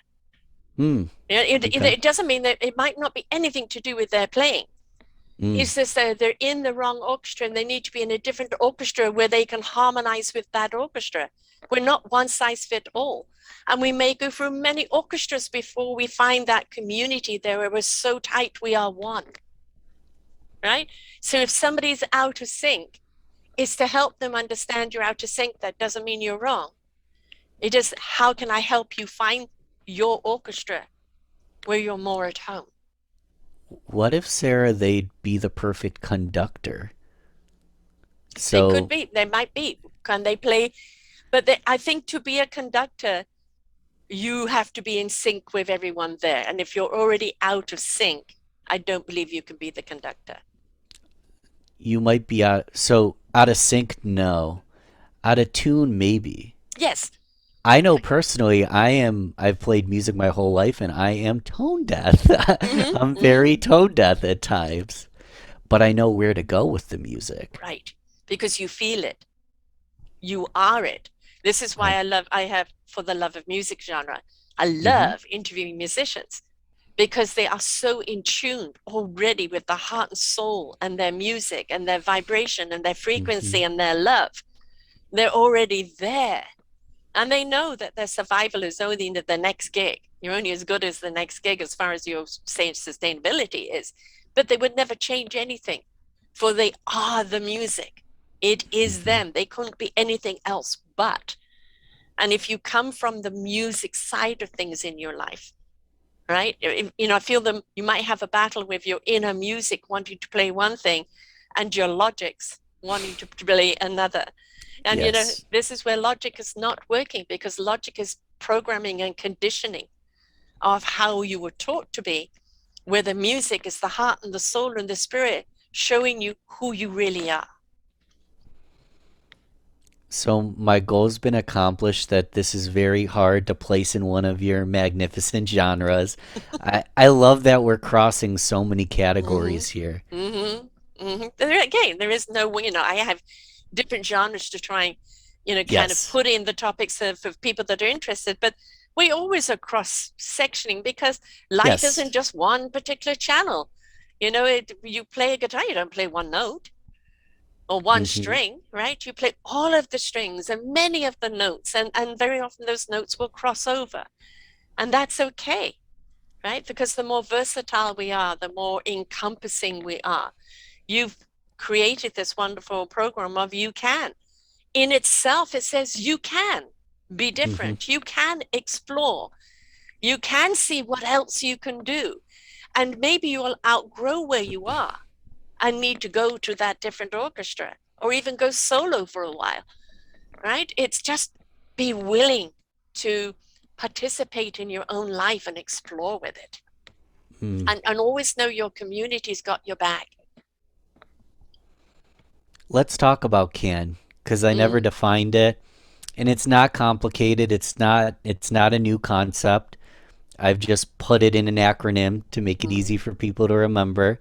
okay. It doesn't mean that it might not be anything to do with their playing. Mm, It's just that they're in the wrong orchestra and they need to be in a different orchestra where they can harmonize with that orchestra. We're not one size fit all. And we may go through many orchestras before we find that community there where we're so tight we are one, right? So if somebody's out of sync, it's to help them understand you're out of sync. That doesn't mean you're wrong. It is how can I help you find your orchestra where you're more at home? what if, Sarah, they'd be the perfect conductor? They could So be, they might be. Can they play? But I think to be a conductor, you have to be in sync with everyone there. And if you're already out of sync, I don't believe you can be the conductor. you might be out of sync, no. Out of tune, maybe. Yes. I know personally, I've played music my whole life and I am tone deaf. Mm-hmm, I'm mm-hmm. very tone deaf at times, but I know where to go with the music. Right. Because you feel it. You are it. This is why I I have for the love of music genre. I hmm love interviewing musicians because they are so in tune already with the heart and soul and their music and their vibration and their hmm frequency and their love. They're already there. And they know that their survival is only the next gig. You're only as good as the next gig as far as your sustainability is. But they would never change anything, for they are the music. It is hmm them. They couldn't be anything else but. And if you come from the music side of things in your life, right? I feel them. You might have a battle with your inner music wanting to play one thing, and your logics wanting to play another. And Yes. this is where logic is not working because logic is programming and conditioning of how you were taught to be, where the music is the heart and the soul and the spirit showing you who you really are. So my goal's been accomplished that this is very hard to place in one of your magnificent genres. I love that we're crossing so many Mm-hmm. categories here. Mm-hmm. Mm-hmm. Again, there is no, I have different genres to try and, kind of Yes. put in the topics of people that are interested. But we always are cross sectioning because life Yes. isn't just one particular channel. You play a guitar, you don't play one note or one hmm string, right? You play all of the strings and many of the notes, and very often those notes will cross over. And that's okay, right? Because the more versatile we are, the more encompassing we are. You've created this wonderful program of You Can. In itself, it says you can be hmm different, you can explore, you can see what else you can do. And maybe you'll outgrow where you are and need to go to that different orchestra or even go solo for a while, right? It's just be willing to participate in your own life and explore with it. Hmm. and always know your community's got your back. Let's talk about can, because I never Mm, defined it, and it's not complicated. It's not a new concept. I've just put it in an acronym to make it mm, easy for people to remember.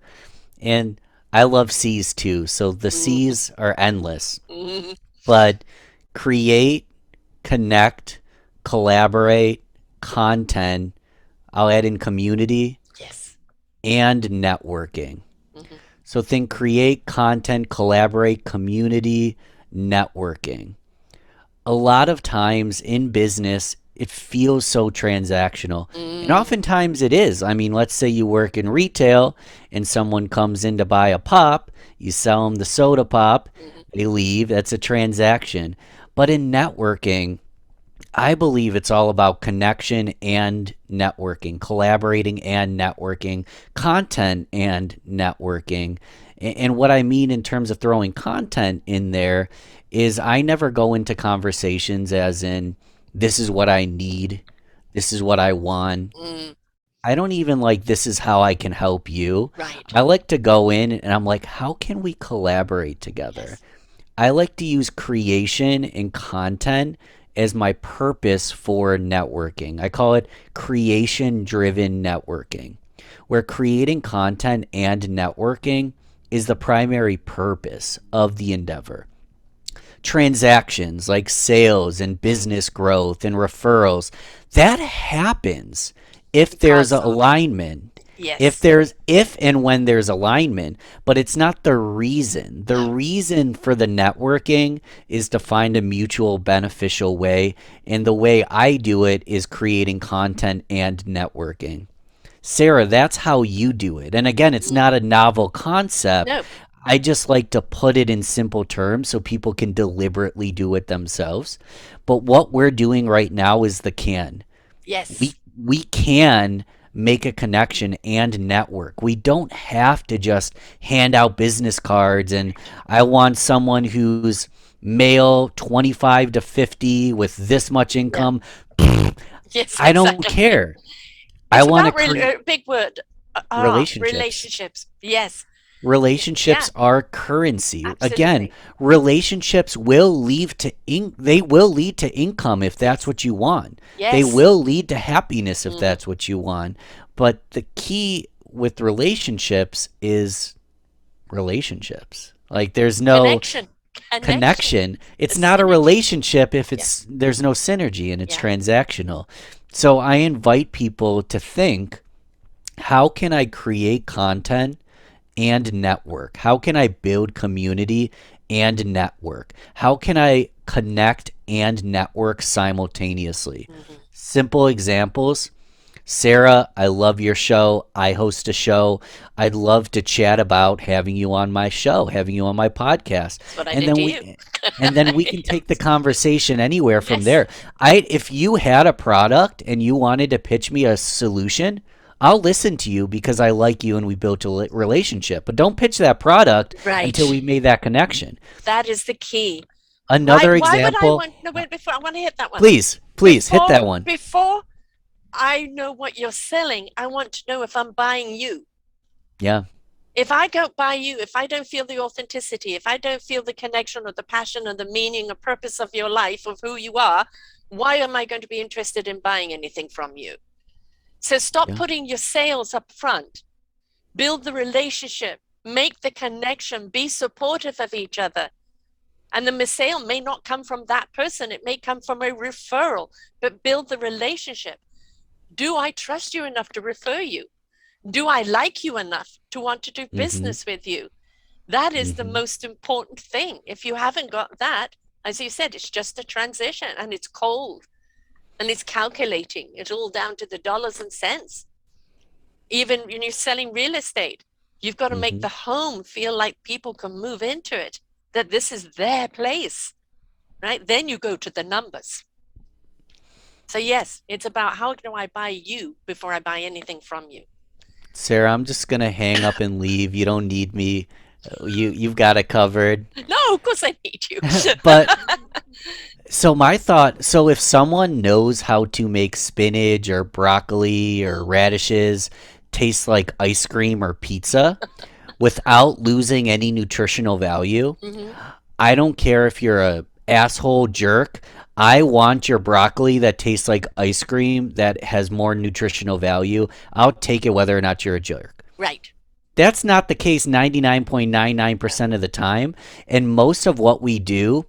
And I love C's too. So the mm, C's are endless, mm. but create, connect, collaborate, content. I'll add in community Yes. and networking. Hmm. So think create, content, collaborate, community, networking. A lot of times in business, it feels so transactional. And Mm, oftentimes it is. I mean, let's say you work in retail and someone comes in to buy a pop, you sell them the soda pop, mhm. they leave, that's a transaction. But in networking, I believe it's all about connection and networking, collaborating and networking, content and networking. And what I mean in terms of throwing content in there is I never go into conversations as in, this is what I need, this is what I want. Mm, I don't even like, this is how I can help you. right. I like to go in and I'm like, how can we collaborate together? Yes. I like to use creation and content as my purpose for networking. I call it creation driven networking, where creating content and networking is the primary purpose of the endeavor. Transactions like sales and Mm, business growth and referrals, that happens if there's because of. alignment, Yes. if and when there's alignment, but it's not the reason. The No. reason for the networking is to find a mutual beneficial way, and the way I do it is creating content and networking. Sarah, that's how you do it. And again, it's Mm, not a novel concept. no. I just like to put it in simple terms so people can deliberately do it themselves. But what we're doing right now is the can. We Yes. we can make a connection and network. We don't have to just hand out business cards and I want someone who's male 25 to 50 with this much Yeah. income. Yes, I don't exactly. care. I It's want to about create big word. relationships. Relationships. Yes. Yeah, Relationships are currency. Again, absolutely. relationships will lead to they will lead to income if that's Yes. what you want. They Yes. will lead to happiness if Hmm. that's what you want. But the key with relationships is relationships. Like there's no Connection. Connection. connection. A It's not a synergy. relationship if Yeah. it's there's no synergy and it's Yeah. transactional. So I invite people to think, how can I create content and network? How can I build community and network? How can I connect and network simultaneously? Hmm. Simple examples. Sarah, I love your show. I host a show. I'd love to chat about having you on my show, having you on my podcast. That's what I And did then to you. we can take the conversation anywhere from Yes. there. I if you had a product and you wanted to pitch me a solution, I'll listen to you because I like you and we built a relationship. But don't pitch that product until Right. we made that connection. That is the key. Why Another why would I example, want no wait before I want to hit that one. please hit that one. Before I know what you're selling, I want to know if I'm buying you. Yeah. If I don't buy you, if I don't feel the authenticity, if I don't feel the connection or the passion or the meaning or purpose of your life, of who you are, why am I going to be interested in buying anything from you? So stop Yeah. putting your sales up front. Build the relationship, make the connection, be supportive of each other. And the sale may not come from that person, it may come from a referral, but build the relationship. Do I trust you enough to refer you? Do I like you enough to want to do Mhm. business with you? That is the Mhm. most important thing. If you haven't got that, as you said, it's just a transition and it's cold and it's calculating. It's all down to the dollars and cents. Even when you're selling real estate, you've got to make Mhm. the home feel like people can move into it, that this is their place, right? Then you go to the numbers. So, yes, it's about how do I buy you before I buy anything from you? Sarah, I'm just gonna hang up and leave. You don't need me. You've got it covered. No, of course I need you. But so my thought, so if someone knows how to make spinach or broccoli or Mm, radishes, tastes like ice cream or pizza without losing any nutritional value. Hmm. I don't care if you're a asshole jerk. I want your broccoli that tastes like ice cream that has more nutritional value. I'll take it whether or not you're a jerk. Right. That's not the case No. 99.99% of the time. And most of what we do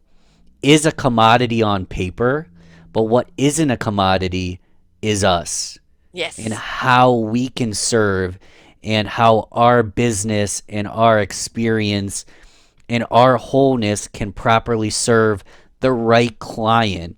is a commodity on paper, but what isn't a commodity is us and Yes. how we can serve and how our business and our experience and our wholeness can properly serve the right client.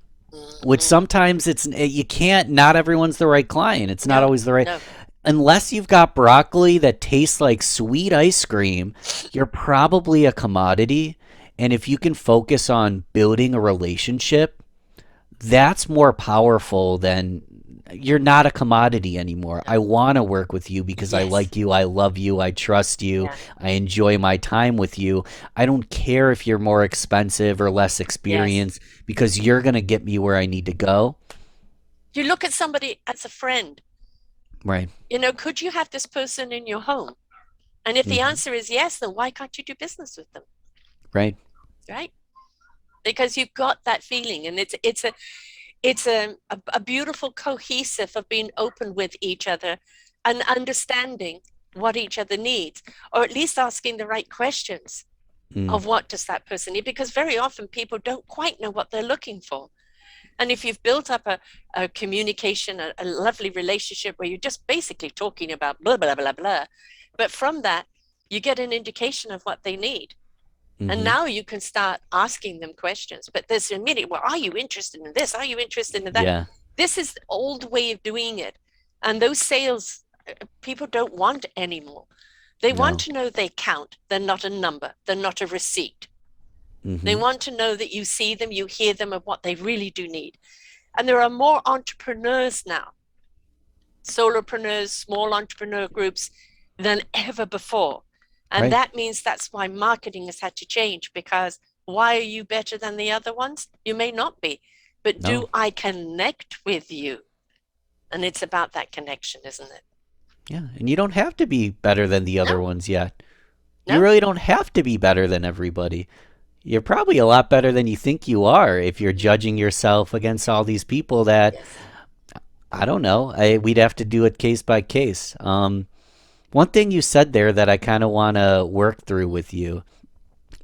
Which Hmm. sometimes it's you can't, not everyone's the right client. It's not No. always the right, No. unless you've got broccoli that tastes like sweet ice cream, you're probably a commodity. And if you can focus on building a relationship, that's more powerful than, you're not a commodity anymore. No. I want to work with you because I Yes. like you, I love you, I trust you, Yeah. I enjoy my time with you. I don't care if you're more expensive or less Yes. experienced because you're going to get me where I need to go. You look at somebody as a friend. Right. Could you have this person in your home? And if the Hmm. answer is yes, then why can't you do business with them? Right. Right? Because you've got that feeling, and it's a beautiful cohesive of being open with each other and understanding what each other needs, or at least asking the right questions Mm. of what does that person need, because very often people don't quite know what they're looking for. And if you've built up a communication, a lovely relationship where you're just basically talking about blah blah blah blah, but from that you get an indication of what they need. And Hmm. now you can start asking them questions. But there's a minute, well, are you interested in this? Are you interested in that? Yeah. This is the old way of doing it. And those sales people don't want anymore. They want No. to know they count. They're not a number, they're not a receipt. They Hmm. want to know that you see them, you hear them, of what they really do need. And there are more entrepreneurs now, solopreneurs, small entrepreneur groups, than ever before. And Right. that means that's why marketing has had to change, because why are you better than the other ones? You may not be, but No. do I connect with you? And it's about that connection, isn't it? Yeah. And you don't have to be better than the other No, ones yet. You no. really don't have to be better than everybody. You're probably a lot better than you think you are if you're judging yourself against all these people that, Yes. I don't know. We'd have to do it case by case. One thing you said there that I kind of want to work through with you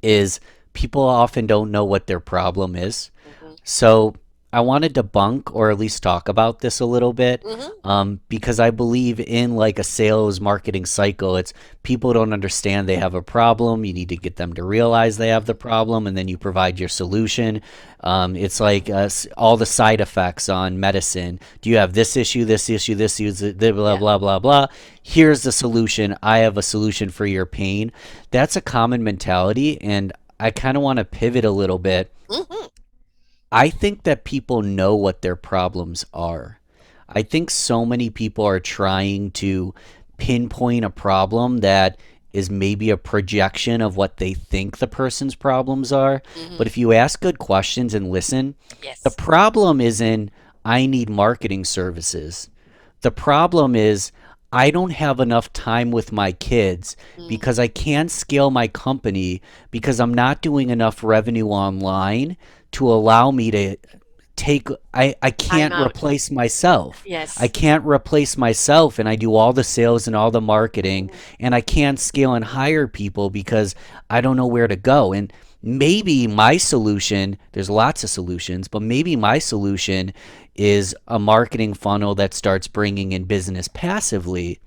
is people often don't know what their problem is. Mm-hmm. So I want to debunk or at least talk about this a little bit, Mm-hmm. because I believe in like a sales marketing cycle. It's people don't understand they have a problem. You need to get them to realize they have the problem, and then you provide your solution. It's like all the side effects on medicine. Do you have this issue, this issue, this issue, blah, Yeah. blah, blah, blah. Here's the solution. I have a solution for your pain. That's a common mentality. And I kind of want to pivot a little bit. Mm-hmm. I think that people know what their problems are. I think so many people are trying to pinpoint a problem that is maybe a projection of what they think the person's problems are. Mm-hmm. But if you ask good questions and listen, the Yes. problem isn't, I need marketing services. The problem is, I don't have enough time with my kids Mm. because I can't scale my company because I'm not doing enough revenue online to allow me to take, I I'm can't out. replace myself. I Yes. can't replace myself, and I do all the sales and all the marketing, Mm. and I can't scale and hire people because I don't know where to go. And maybe my solution, there's lots of solutions, but maybe my solution is a marketing funnel that starts bringing in business passively.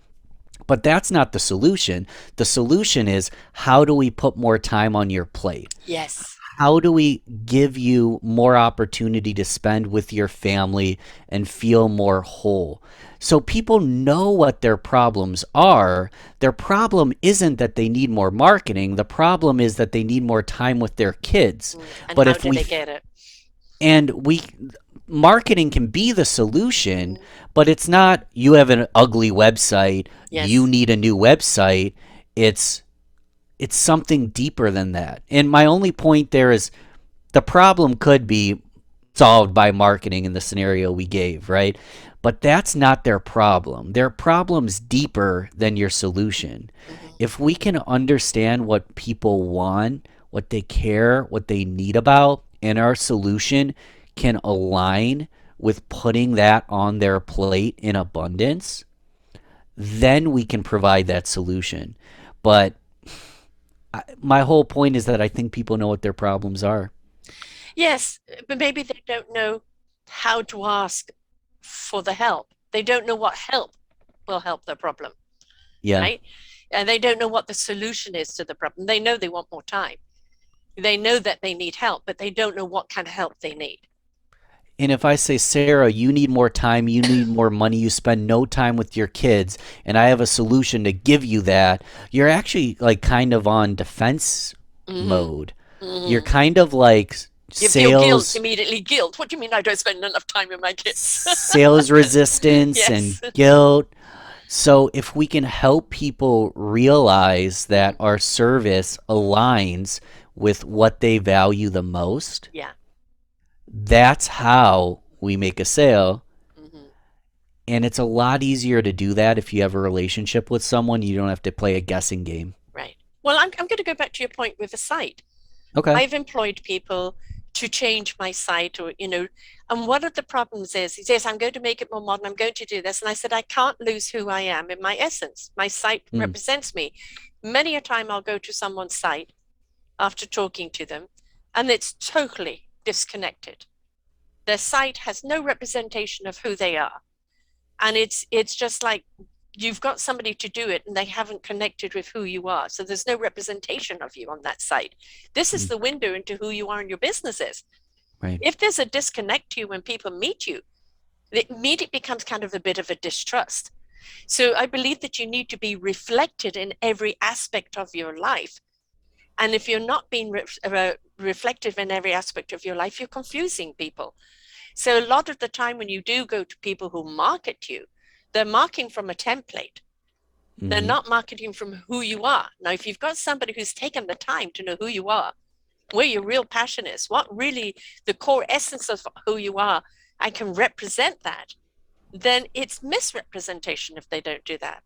But that's not the solution. The solution is, how do we put more time on your plate? Yes. How do we give you more opportunity to spend with your family and feel more whole? So people know what their problems are. Their problem isn't that they need more marketing. The problem is that they need more time with their kids. Mm. And But how if do we they get it? and we marketing can be the solution, Mm. but it's not, you have an ugly website, you Yes. need a new website. It's it's something deeper than that. And my only point there is, the problem could be solved by marketing in the scenario we gave, right? But that's not their problem. Their problem's deeper than your solution. Hmm. If we can understand what people want, what they care, what they need about, and our solution can align with putting that on their plate in abundance, then we can provide that solution. But my whole point is that I think people know what their problems are. Yes, but maybe they don't know how to ask for the help. They don't know what help will help their problem, Yeah. right? And they don't know what the solution is to the problem. They know they want more time. They know that they need help, but they don't know what kind of help they need. And if I say, Sarah, you need more time, you need more money, you spend no time with your kids, and I have a solution to give you that, you're actually like kind of on defense Hmm. mode. You're Hmm. kind of like You feel guilt, sales immediately guilt. What do you mean I don't spend enough time with my kids? sales resistance and Yes. guilt. So if we can help people realize that Hmm. our service aligns with what they value the most, Yeah. that's how we make a sale. Hmm. And it's a lot easier to do that if you have a relationship with someone. You don't have to play a guessing game. Right. Well, I'm going to go back to your point with the site. Okay. I've employed people to change my site or, and one of the problems is he says, I'm going to make it more modern. I'm going to do this. And I said, I can't lose who I am in my essence. My site Mm, represents me. Many a time I'll go to someone's site after talking to them and it's totally disconnected. Their site has no representation of who they are. And it's just like you've got somebody to do it and they haven't connected with who you are. So there's no representation of you on that site. This is mm, the window into who you are and your business is. right. If there's a disconnect to you when people meet you, it immediately becomes kind of a bit of a distrust. So I believe that you need to be reflected in every aspect of your life. And if you're not being reflective in every aspect of your life, you're confusing people. So a lot of the time when you do go to people who market you, they're marking from a template. They're Hmm. not marketing from who you are. Now, if you've got somebody who's taken the time to know who you are, where your real passion is, what really the core essence of who you are, I can represent that, then it's misrepresentation if they don't do that,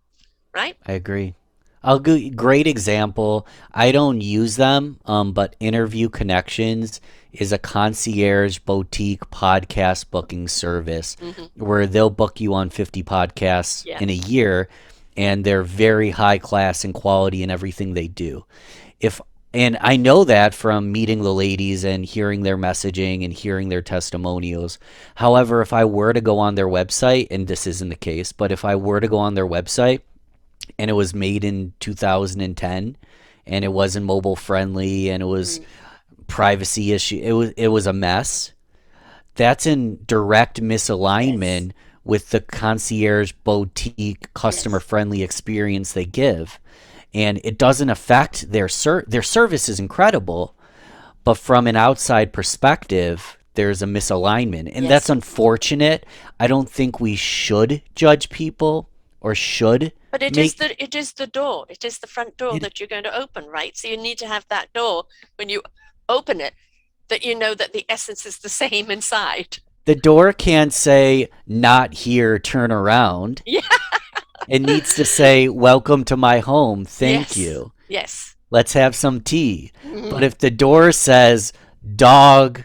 right? I agree. I'll give great example. I don't use them, but Interview Connections is a concierge boutique podcast booking service Mm-hmm. where they'll book you on 50 podcasts Yeah. in a year, and they're very high class and quality in everything they do. If and I know that from meeting the ladies and hearing their messaging and hearing their testimonials. However, if I were to go on their website, and this isn't the case, but if I were to go on their website and it was made in 2010 and it wasn't mobile friendly and it was Mm. privacy issue, it was a mess. That's in direct Yes. misalignment with the concierge boutique customer Yes. friendly experience they give, and it doesn't affect their service is incredible, but from an outside perspective there's a misalignment, and that's Yes. unfortunate. I don't think we should judge people or should But make it is the door. It is the front door it. that you're going to open, right? So you need to have that door when you open it, that you know that the essence is the same inside. The door can't say not here, turn around. Yeah. It needs to say welcome to my home, thank Yes. you, Yes. let's have some tea. But Hmm. if the door says dog,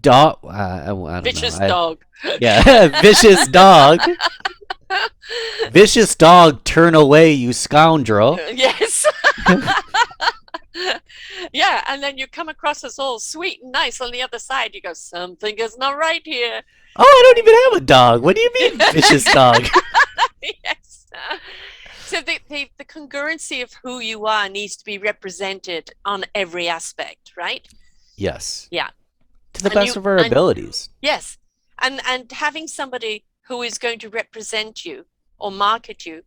dog, I don't know. Vicious dog. Yeah, vicious dog, vicious dog, turn away, you scoundrel. Yes. Yeah. And then you come across as all sweet and nice on the other side. You go, something is not right here. Oh, I don't even have a dog. What do you mean, vicious dog? Yes. So the congruency of who you are needs to be represented on every aspect, right? Yes, Yeah. to the And best you of our and abilities. yes. And having somebody who is going to represent you or market you,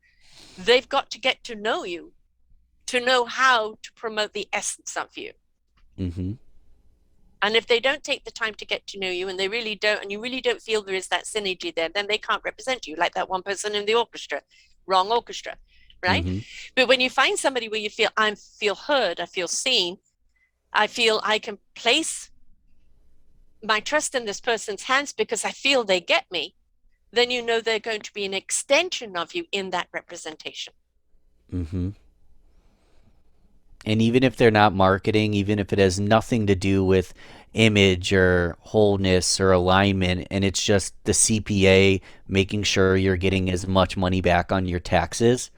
they've got to get to know you to know how to promote the essence of you. Hmm. And if they don't take the time to get to know you and they really don't, and you really don't feel there is that synergy there, then they can't represent you like that one person in the orchestra, wrong orchestra, right? Hmm. But when you find somebody where you feel, I feel heard, I feel seen, I feel I can place my trust in this person's hands because I feel they get me, then you know they're going to be an extension of you in that representation. Hmm. And even if they're not marketing, even if it has nothing to do with image or wholeness or alignment, and it's just the CPA making sure you're getting as much money back on your taxes,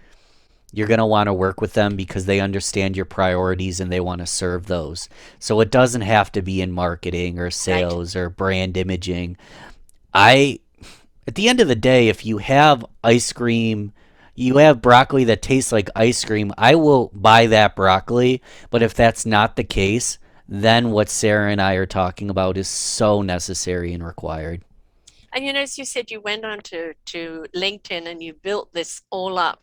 you're going to want to work with them because they understand your priorities and they want to serve those. So it doesn't have to be in marketing or Right. sales or brand imaging. I At the end of the day, if you have ice cream, you have broccoli that tastes like ice cream, I will buy that broccoli. But if that's not the case, then what Sarah and I are talking about is so necessary and required. And as you said, you went on to LinkedIn and you built this all up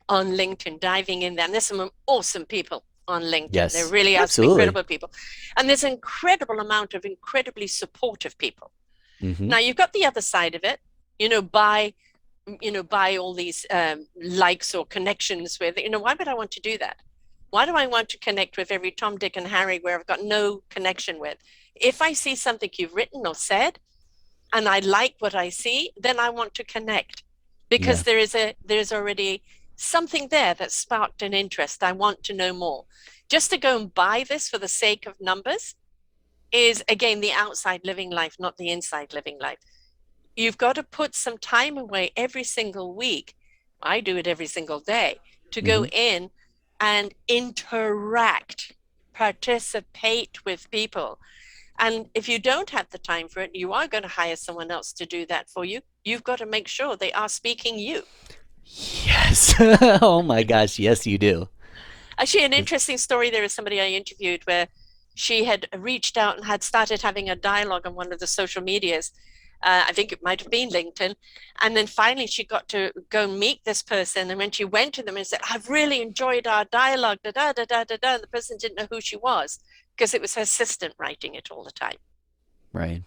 on LinkedIn, diving in there. And there's some awesome people on LinkedIn. There Yes, really are some absolutely. incredible people. And there's an incredible amount of incredibly supportive people. Hmm. Now you've got the other side of it, by buy all these likes or connections with, why would I want to do that? Why do I want to connect with every Tom, Dick, and Harry where I've got no connection with? If I see something you've written or said and I like what I see, then I want to connect because Yeah. there's already something there that sparked an interest. I want to know more. Just to go and buy this for the sake of numbers is again the outside living life, not the inside living life. You've got to put some time away every single week. I do it every single day to go Hmm. in and interact, participate with people. And if you don't have the time for it, you are going to hire someone else to do that for you. You've got to make sure they are speaking you. Yes. Oh my gosh. Yes, you do. Actually, an interesting story, there is somebody I interviewed where she had reached out and had started having a dialogue on one of the social medias. I think it might have been LinkedIn. And then finally, she got to go meet this person. And when she went to them and said, I've really enjoyed our dialogue, da da da da da da, the person didn't know who she was because it was her assistant writing it all the time. Right.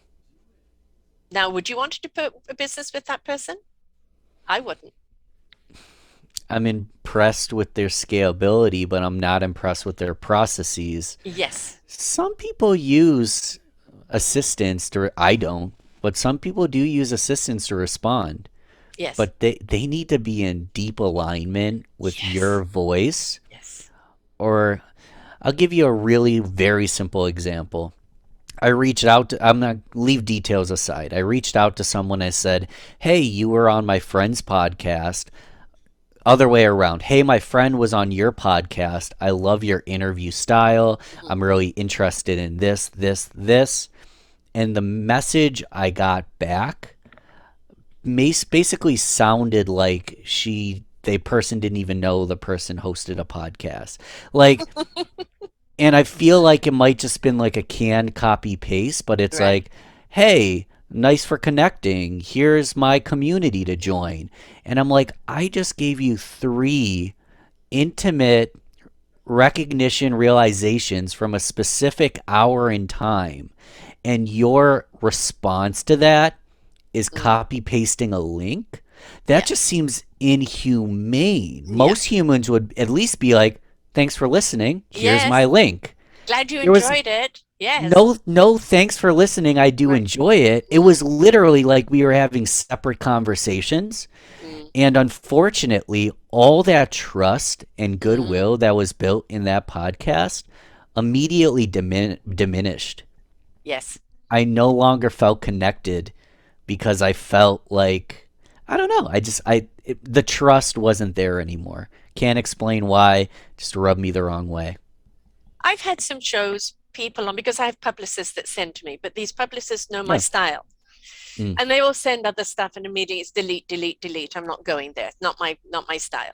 Now, would you want to do a business with that person? I wouldn't. I'm impressed with their scalability, but I'm not impressed with their processes. Yes, Some people use assistants to, I don't, but some people do use assistants to respond. yes, But they need to be in deep alignment with yes, your voice. yes. Or I'll give you a really very simple example. I reached out to, I'm not, leave details aside. I reached out to someone. I said, hey, you were on my friend's podcast. Other way around. Hey, my friend was on your podcast. I love your interview style. Mhm. I'm really interested in this, this, this. And the message I got back basically sounded like the person didn't even know the person hosted a podcast. Like, and I feel like it might just been like a canned copy paste, but it's Right. like, hey, nice for connecting. Here's my community to join. And I'm like, I just gave you three intimate recognition realizations from a specific hour in time. And your response to that is Mm. copy pasting a link. That Yeah. just seems inhumane. Yeah. Most humans would at least be like, thanks for listening. Here's my Yes. link. Glad you There was enjoyed it. Yes. no thanks for listening. I do Right. enjoy it. It was literally like we were having separate conversations. Mm. And unfortunately, all that trust and Mm. goodwill that was built in that podcast immediately diminished. Yes. I no longer felt connected because I felt like I don't know. The trust wasn't there anymore. Can't explain why. Just rubbed me the wrong way. I've had some shows people on because I have publicists that send to me, but these publicists know my Yeah. style. Mm. And they all send other stuff and immediately it's delete, delete, delete. I'm not going there. Not my style.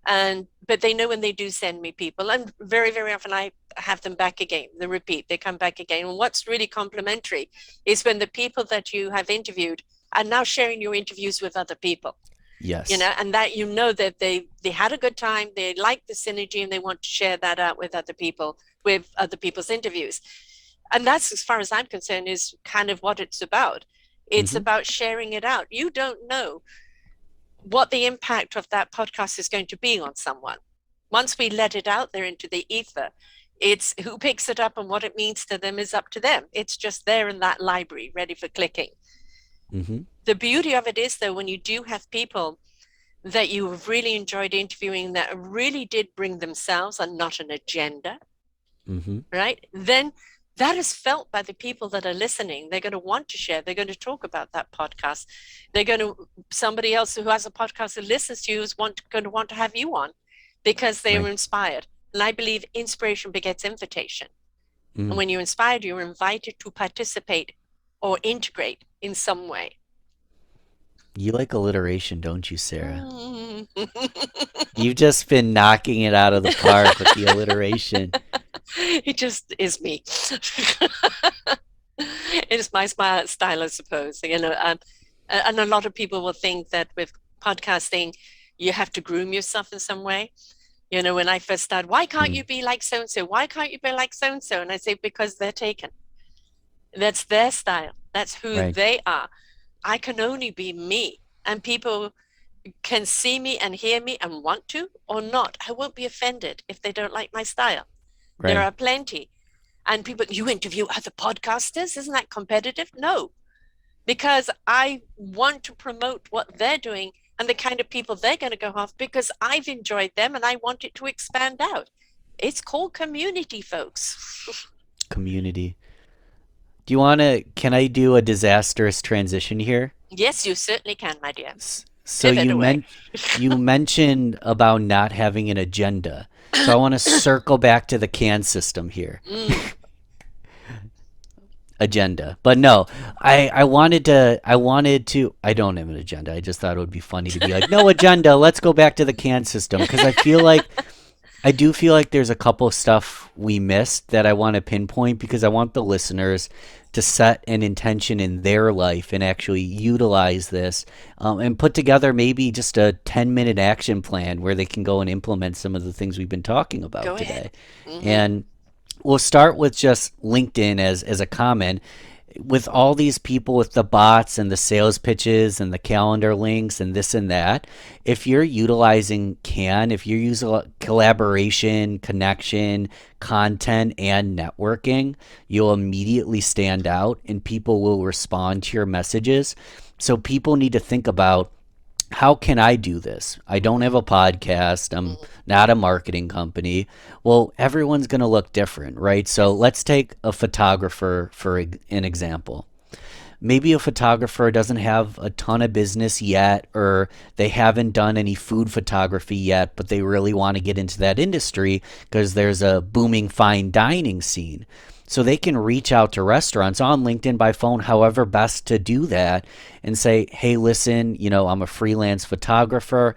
And but they know when they do send me people, and very, very often I have them back again. They repeat, they come back again. And what's really complimentary is when the people that you have interviewed are now sharing your interviews with other people. Yes. And that that they had a good time, they like the synergy, and they want to share that out with other people, with other people's interviews. And that's, as far as I'm concerned, is kind of what it's about. It's Hmm. about sharing it out. You don't know what the impact of that podcast is going to be on someone. Once we let it out there into the ether, it's who picks it up and what it means to them is up to them. It's just there in that library, ready for clicking. Mm-hmm. The beauty of it is, though, when you do have people that you have really enjoyed interviewing that really did bring themselves and not an agenda, Mm-hmm. right? Then that is felt by the people that are listening. They're going to want to share. They're going to talk about that podcast. They're going to, somebody else who has a podcast that listens to you is going to want to have you on because they were Right. inspired. And I believe inspiration begets invitation. And Mm. when you're inspired, you're invited to participate or integrate in some way. You like alliteration, don't you, Sarah? Mm. You've just been knocking it out of the park with the alliteration. It just is me. It is my style, I suppose. And a lot of people will think that with podcasting, you have to groom yourself in some way. When I first started, why can't Mm. you be like so and so? Why can't you be like so and so? And I say, because they're taken. That's their style. That's who Right. they are. I can only be me. And people can see me and hear me and want to or not. I won't be offended if they don't like my style. There Right. are plenty. And people, you interview other podcasters? Isn't that competitive? No, because I want to promote what they're doing and the kind of people they're going to go off because I've enjoyed them and I want it to expand out. It's called community, folks. Community. Do you want to? Can I do a disastrous transition here? Yes, you certainly can, my dear. So Pivot away. you mentioned about not having an agenda. So I want to circle back to the can system here. Mm, Agenda. But no, I wanted to I don't have an agenda. I just thought it would be funny to be like, "No agenda. Let's go back to the can system," because I do feel like there's a couple of stuff we missed that I want to pinpoint because I want the listeners to set an intention in their life and actually utilize this, and put together maybe just a 10-minute action plan where they can go and implement some of the things we've been talking go about ahead. today. Hmm. And we'll start with just LinkedIn as a comment. With all these people with the bots and the sales pitches and the calendar links and this and that, if you're utilizing can, if you're using collaboration, connection, content, and networking, you'll immediately stand out and people will respond to your messages. So people need to think about, how can I do this? I don't have a podcast. I'm not a marketing company. Well, everyone's going to look different, right? So let's take a photographer for an example. Maybe a photographer doesn't have a ton of business yet, or they haven't done any food photography yet, but they really want to get into that industry because there's a booming fine dining scene. So they can reach out to restaurants on LinkedIn, by phone, however best to do that, and say, hey, listen, I'm a freelance photographer.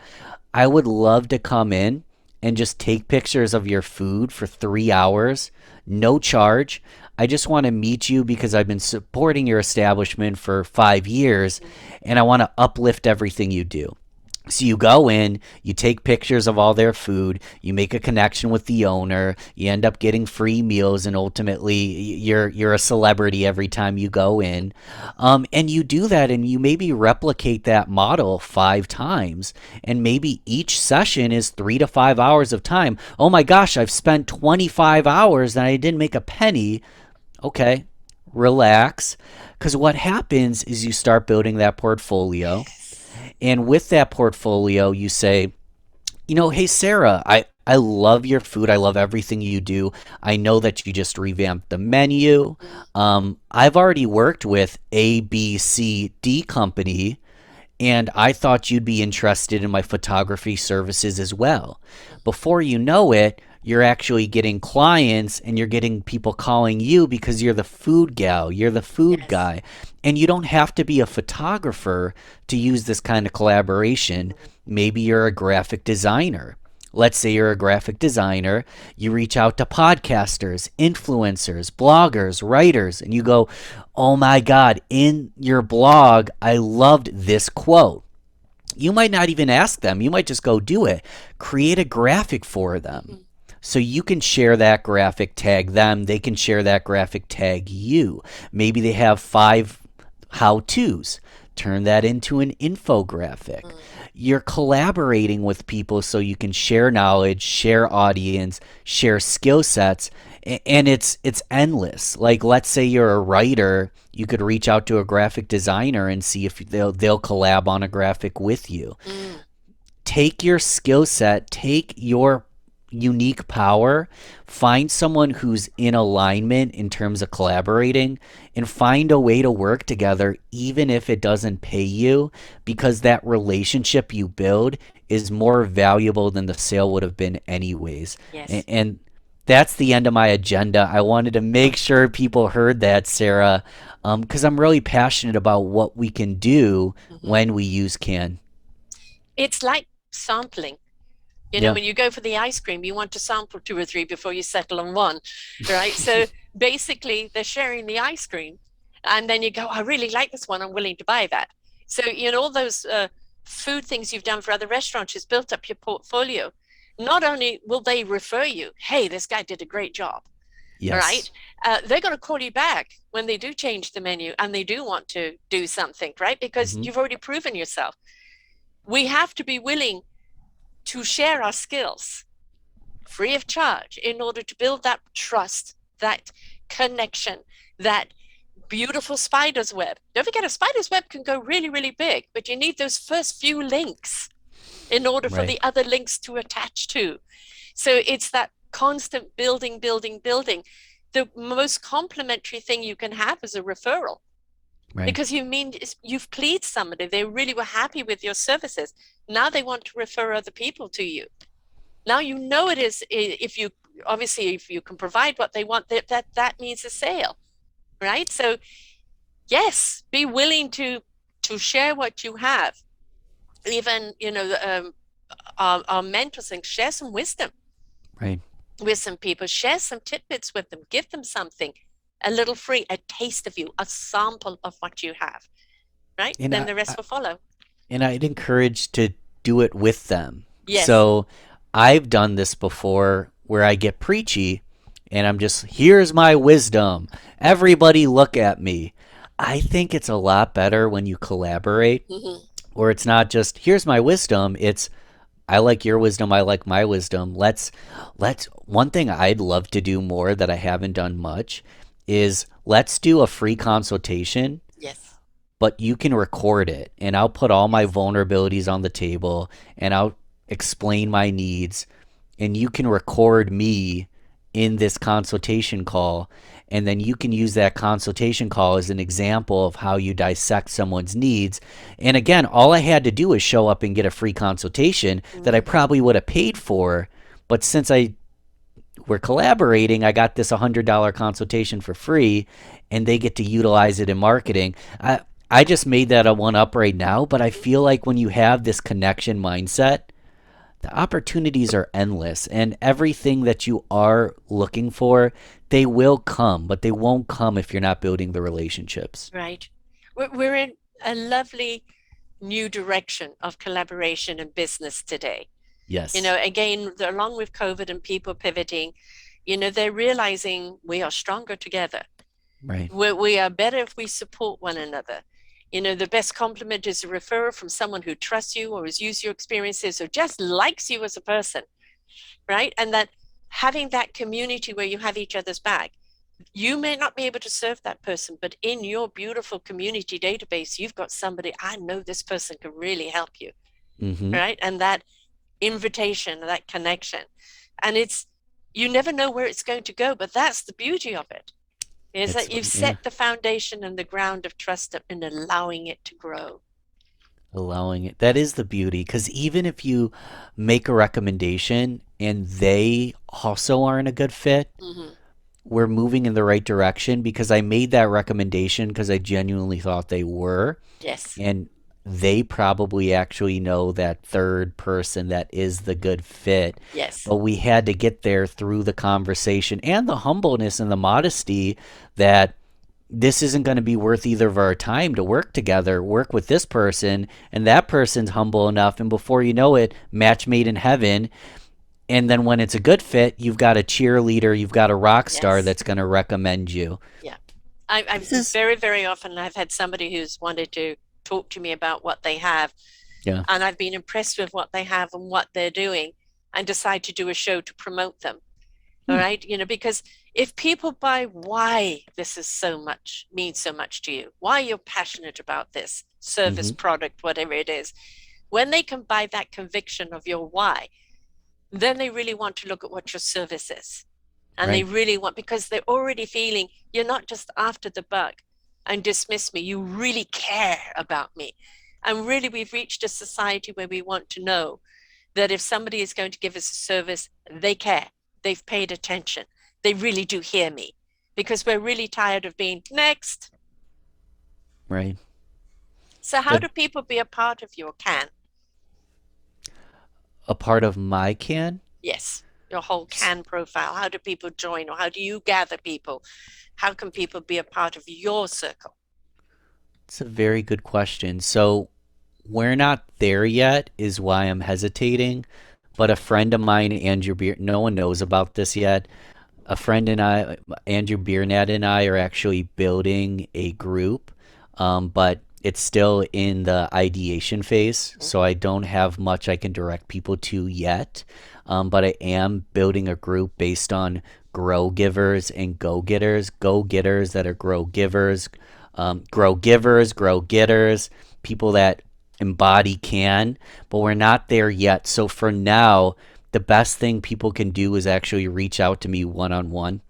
I would love to come in and just take pictures of your food for 3 hours, no charge. I just want to meet you because I've been supporting your establishment for 5 years and I want to uplift everything you do. So you go in, you take pictures of all their food, you make a connection with the owner, you end up getting free meals, and ultimately you're a celebrity every time you go in. And you do that, and you maybe replicate that model 5 times, and maybe each session is 3 to 5 hours of time. Oh my gosh, I've spent 25 hours and I didn't make a penny. Okay, relax. Because what happens is you start building that portfolio. And with that portfolio, you say, hey, Sarah, I love your food. I love everything you do. I know that you just revamped the menu. I've already worked with A, B, C, D company, and I thought you'd be interested in my photography services as well. Before you know it, you're actually getting clients and you're getting people calling you because you're the food gal, you're the food Yes. guy. And you don't have to be a photographer to use this kind of collaboration. Maybe you're a graphic designer. Let's say you're a graphic designer, you reach out to podcasters, influencers, bloggers, writers, and you go, oh my God, in your blog, I loved this quote. You might not even ask them, you might just go do it. Create a graphic for them. Mhm. So you can share that graphic, tag them, they can share that graphic, tag you. Maybe they have 5 how-tos. Turn that into an infographic. Mm. You're collaborating with people so you can share knowledge, share audience, share skill sets, And it's endless. Like, let's say you're a writer, you could reach out to a graphic designer and see if they'll collab on a graphic with you. Mm, Take your skill set, take your unique power, find someone who's in alignment in terms of collaborating, and find a way to work together, even if it doesn't pay you, because that relationship you build is more valuable than the sale would have been, anyways. yes. And that's the end of my agenda. I wanted to make sure people heard that, Sarah, because I'm really passionate about what we can do Hmm. when we use Can. It's like sampling. You know, Yeah. when you go for the ice cream, you want to sample two or three before you settle on one, right? So basically, they're sharing the ice cream, and then you go, I really like this one. I'm willing to buy that. So, you know, all those food things you've done for other restaurants has built up your portfolio. Not only will they refer you, hey, this guy did a great job, all right? Yes. They're going to call you back when they do change the menu and they do want to do something, right? Because Hmm. you've already proven yourself. We have to be willing to share our skills free of charge in order to build that trust, that connection, that beautiful spider's web. Don't forget, a spider's web can go really, really big, but you need those first few links in order for Right. the other links to attach to. So it's that constant building, building, building. The most complimentary thing you can have is a referral, Right. because you've pleased somebody, they really were happy with your services, now they want to refer other people to you. Now you know it is, if you obviously if you can provide what they want, that means a sale, right? So yes, be willing to share what you have. Even, you know, our mentors think, share some wisdom Right. with some people, share some tidbits with them, give them something, a little free, a taste of you, a sample of what you have, right? And Then the rest will follow. I'd encourage to do it with them. Yes. So I've done this before where I get preachy and I'm just, here's my wisdom. Everybody look at me. I think it's a lot better when you collaborate, Hmm. or it's not just, here's my wisdom. It's, I like your wisdom, I like my wisdom. Let's one thing I'd love to do more that I haven't done much is let's do a free consultation, Yes. but you can record it and I'll put all my Yes. vulnerabilities on the table and I'll explain my needs, and you can record me in this consultation call, and then you can use that consultation call as an example of how you dissect someone's needs. And again, all I had to do was show up and get a free consultation that I Mm. probably would have paid for, but since I we're collaborating, I got this $100 consultation for free, and they get to utilize it in marketing. I just made that a one up right now, but I feel like when you have this connection mindset, the opportunities are endless, and everything that you are looking for, they will come, but they won't come if you're not building the relationships. Right. We're in a lovely new direction of collaboration and business today. You Yes. know, again, along with COVID and people pivoting, you know, they're realizing we are stronger together. Right. We are better if we support one another. You know, the best compliment is a referral from someone who trusts you or has used your experiences or just likes you as a person, right? And that having that community where you have each other's back. You may not be able to serve that person, but in your beautiful community database, you've got somebody, I know this person can really help you, Mm-hmm. right? And that invitation, that connection. And it's, you never know where it's going to go, but that's the beauty of it, is It's that you've yeah, set the foundation and the ground of trust up and allowing it to grow. allowing it. That is the beauty, because even if you make a recommendation and they also aren't a good fit, Hmm. we're moving in the right direction because I made that recommendation because I genuinely thought they were. Yes. And they probably actually know that third person that is the good fit. Yes. But we had to get there through the conversation and the humbleness and the modesty that this isn't going to be worth either of our time to work together, work with this person, and that person's humble enough. And before you know it, match made in heaven. And then when it's a good fit, you've got a cheerleader, you've got a rock star Yes. that's going to recommend you. Yeah. I've This is, very, very often I've had somebody who's wanted to talk to me about what they have, yeah. and I've been impressed with what they have and what they're doing, and decide to do a show to promote them. All Hmm. right. You know, because if people buy why this is so much, means so much to you, why you're passionate about this service, Hmm. product, whatever it is, when they can buy that conviction of your why, then they really want to look at what your service is. And they Right. really want, because they're already feeling you're not just after the buck and dismiss me, you really care about me. And really, we've reached a society where we want to know that if somebody is going to give us a service, they care, they've paid attention, they really do hear me, because we're really tired of being next. Right. So, how The do people be a part of your can? a part of my can. Yes, your whole can profile. How do people join, or how do you gather people? How can people be a part of your circle? It's a very good question. So we're not there yet, is why I'm hesitating. But a friend of mine, Andrew Beer, no one knows about this yet. A friend and I, Andrew Biernat and I, are actually building a group, but it's still in the ideation phase, so I don't have much I can direct people to yet. But I am building a group based on grow givers and go getters. Go getters that are grow givers, grow givers, grow getters, people that embody can, but we're not there yet. So for now, the best thing people can do is actually reach out to me one on one.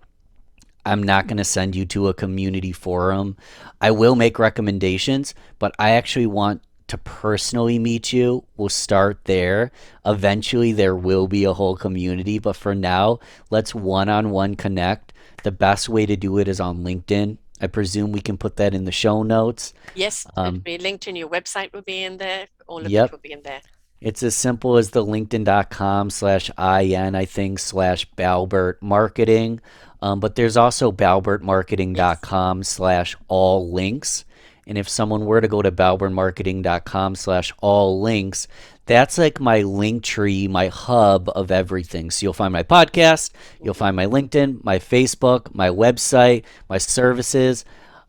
I'm not going to send you to a community forum. I will make recommendations, but I actually want to personally meet you. We'll start there. Eventually, there will be a whole community, but for now, let's one on one connect. The best way to do it is on LinkedIn. I presume we can put that in the show notes. Yes, it'll Um, be linked in your website will be in there. All of it yep. will be in there. It's as simple as the linkedin.com/IN, I think, /Balbert Marketing. But there's also Yes. balbertmarketing.com/all links. And if someone were to go to balbertmarketing.com/all links, that's like my link tree, my hub of everything. So you'll find my podcast, you'll Mhm. find my LinkedIn, my Facebook, my website, my services.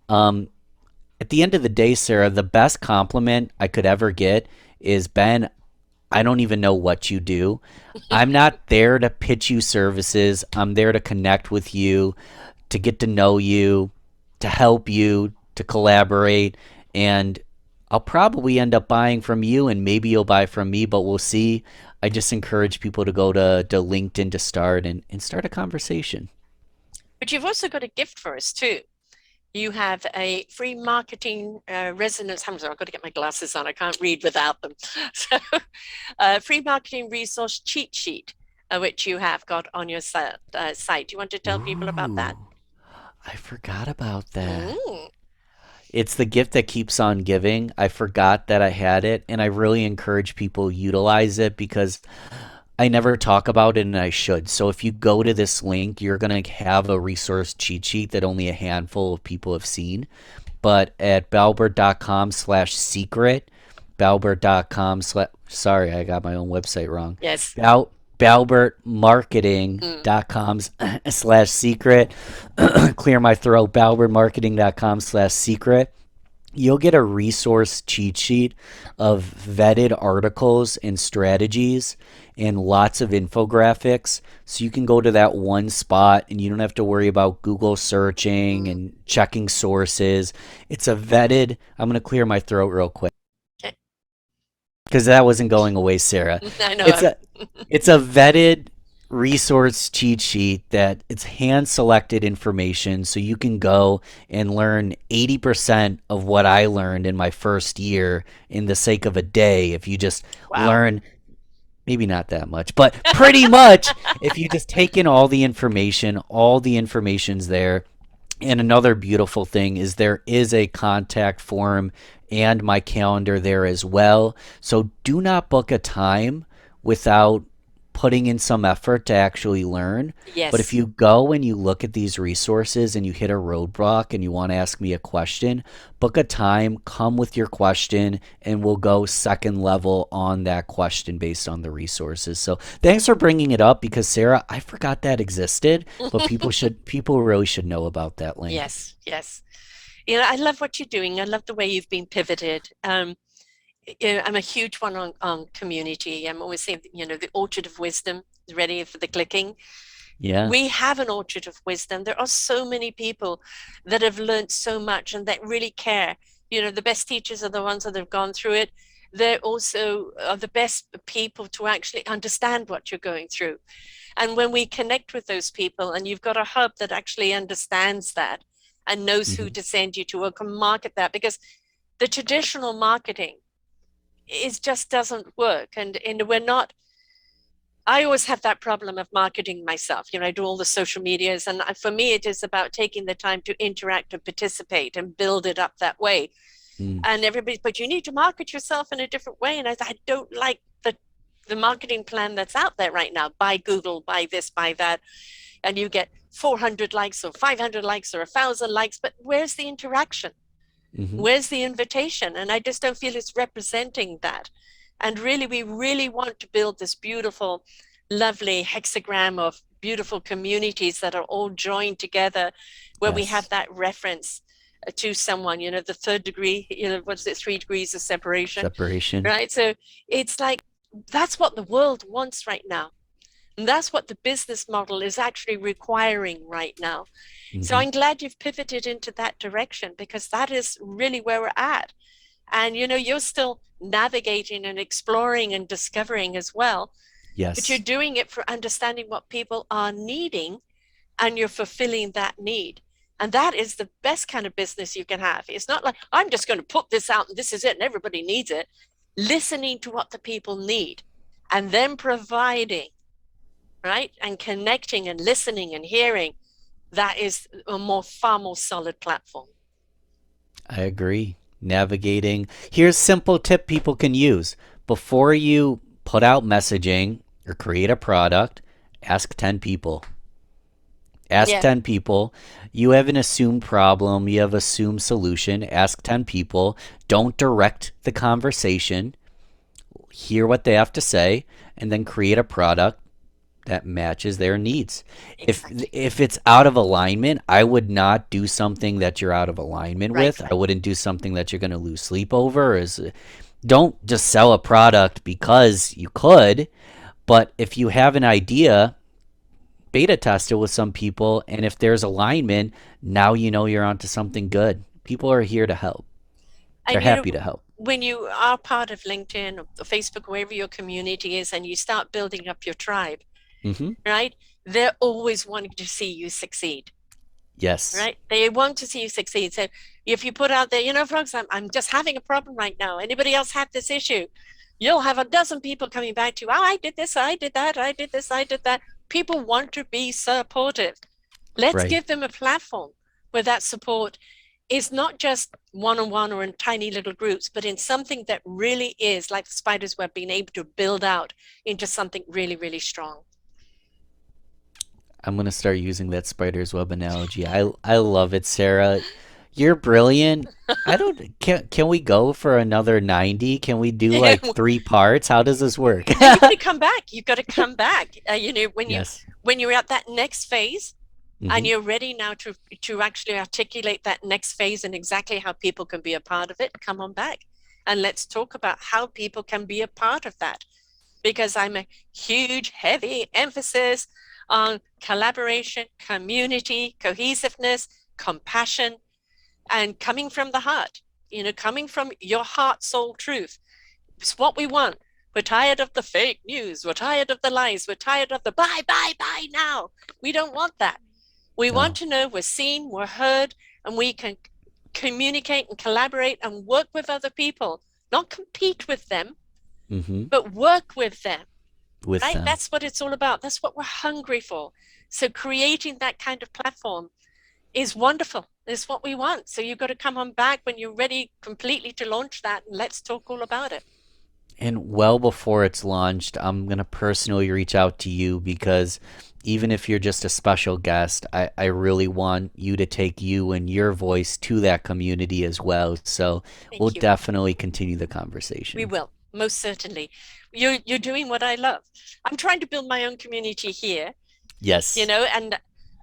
Um, at the end of the day, Sarah, the best compliment I could ever get is, Ben, I don't even know what you do. I'm not there to pitch you services. I'm there to connect with you, to get to know you, to help you, to collaborate. And I'll probably end up buying from you, and maybe you'll buy from me, but we'll see. I just encourage people to go to LinkedIn to start and start a conversation. But you've also got a gift for us too. You have a free marketing resonance. I'm sorry, I've got to get my glasses on. I can't read without them. So, free marketing resource cheat sheet, which you have got on your site. Do you want to tell people about that? Ooh, I forgot about that. Mm. It's the gift that keeps on giving. I forgot that I had it, and I really encourage people utilize it because I never talk about it and I should. So if you go to this link, you're going to have a resource cheat sheet that only a handful of people have seen. But at balbert.com/secret, balbert.com slash, sorry, I got my own website wrong. Yes. Bal, Mm. balbertmarketing.com/secret, clear my throat, balbertmarketing.com/secret. You'll get a resource cheat sheet of vetted articles and strategies and lots of infographics. So you can go to that one spot and you don't have to worry about Google searching Mm. and checking sources. It's a vetted, I'm going to clear my throat real quick Okay. because that wasn't going away, Sarah. I It's know. a it's a vetted resource cheat sheet that it's hand selected information so you can go and learn 80% of what I learned in my first year in the sake of a day if you just Wow. learn, maybe not that much, but pretty much if you just take in all the information's there. And another beautiful thing is there is a contact form and my calendar there as well. So do not book a time without putting in some effort to actually learn. But if Yes. you go and you look at these resources and you hit a roadblock and you want to ask me a question, book a time, come with your question, and we'll go second level on that question based on the resources. So thanks for bringing it up because Sarah, I forgot that existed, but people really should know about that link. Yes. Yes. I love what you're doing. I love the way you've been pivoted. I'm a huge one on community. I'm always saying, the orchard of wisdom is ready for the clicking. Yeah. We have an orchard of wisdom. There are so many people that have learned so much and that really care. You know, the best teachers are the ones that have gone through it. They're also are the best people to actually understand what you're going through. And when we connect with those people, and you've got a hub that actually understands that and knows who Hmm. to send you to or can market that, because the traditional marketing is just doesn't work. And we're not, I always have that problem of marketing myself. You know, I do all the social medias, and for me, it is about taking the time to interact and participate and build it up that way. Mm. And everybody, but you need to market yourself in a different way. And I don't like the marketing plan that's out there right now. Buy Google, buy this, buy that, and you get 400 likes or 500 likes or 1,000 likes. But where's the interaction? Hmm. Where's the invitation? And I just don't feel it's representing that. And really, we really want to build this beautiful, lovely hexagram of beautiful communities that are all joined together, where we have Yes. that reference to someone, you know, the third degree, you know, what's it, 3 degrees of separation, Separation. right? So it's like that's what the world wants right now. And that's what the business model is actually requiring right now. So Hmm. I'm glad you've pivoted into that direction, because that is really where we're at. And you know, you're still navigating and exploring and discovering as well, but you're Yes. doing it for understanding what people are needing, and you're fulfilling that need. And that is the best kind of business you can have. It's not like I'm just going to put this out and this is it and everybody needs it. Listening to what the people need and then providing, right? And connecting and listening and hearing, that is a far more solid platform. I agree. Navigating. Here's simple tip people can use. Before you put out messaging or create a product, ask 10 people. Ask Yeah, 10 people. You have an assumed problem, you have assumed solution. Ask 10 people. Don't direct the conversation. Hear what they have to say and then create a product that matches their needs. If exactly. if it's out of alignment, I would not do something that you're out of alignment Right, with. I right, wouldn't do something that you're going to lose sleep over. Is don't just sell a product because you could, but if you have an idea, beta test it with some people, and if there's alignment, now you know you're onto something good. People are here to help. They're and you happy know, to help. when you are part of LinkedIn or Facebook, wherever your community is, and you start building up your tribe, Hmm. right, they're always wanting to see you succeed. Yes. Right, they want to see you succeed. So if you put out there, you know, folks, I'm just having a problem right now, anybody else have this issue, you'll have a dozen people coming back to you. Oh, I did this, I did that, I did this, I did that. People want to be supportive. Let's Right. give them a platform where that support is not just one-on-one or in tiny little groups, but in something that really is like the spider's web, being able to build out into something really, really strong. I'm gonna start using that spider's web analogy. I love it, Sarah. You're brilliant. I don't can we go for another 90? Can we do like three parts? How does this work? No, you've got to come back. You've got to come back. You know, Yes. when you're at that next phase and Hmm. you're ready now to actually articulate that next phase and exactly how people can be a part of it, come on back and let's talk about how people can be a part of that. Because I'm a huge, heavy emphasis on collaboration, community, cohesiveness, compassion, and coming from the heart. You know, coming from your heart, soul, truth. It's what we want. We're tired of the fake news. We're tired of the lies. We're tired of the buy, buy, buy now. We don't want that. We want No. to know we're seen, we're heard, and we can communicate and collaborate and work with other people, not compete with them, Hmm. but work with them, With right? them. That's what it's all about. That's what we're hungry for. So creating that kind of platform is wonderful. It's what we want. So you've got to come on back when you're ready completely to launch that, and let's talk all about it. And well before it's launched, I'm gonna personally reach out to you because even if you're just a special guest, I really want you to take you and your voice to that community as well. So we'll Thank you. definitely continue the We conversation. will, most certainly. You're doing what I love. I'm trying to build my own community here, you Yes. know, and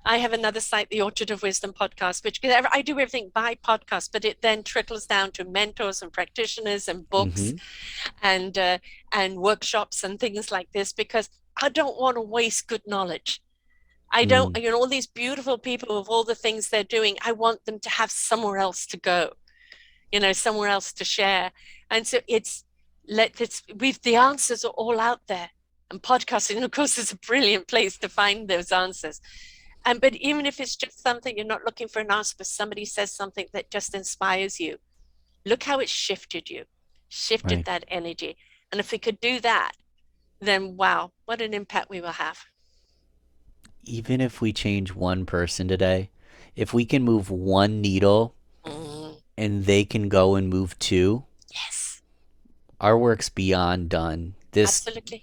I have another site, the Orchard of Wisdom podcast, which I do everything by podcast, but it then trickles down to mentors and practitioners and books Hmm. and and workshops and things like this, because I don't want to waste good knowledge. I don't, Mm, all these beautiful people with all the things they're doing, I want them to have somewhere else to go, somewhere else to share. And so we've the answers are all out there. And podcasting, of course, is a brilliant place to find those answers. And but even if it's just something you're not looking for an answer, but somebody says something that just inspires you, look how it shifted you, shifted right. that energy. And if we could do that, then wow, what an impact we will have. Even if we change one person today, if we can move one needle Mm, and they can go and move two, yes, our work's beyond done. absolutely.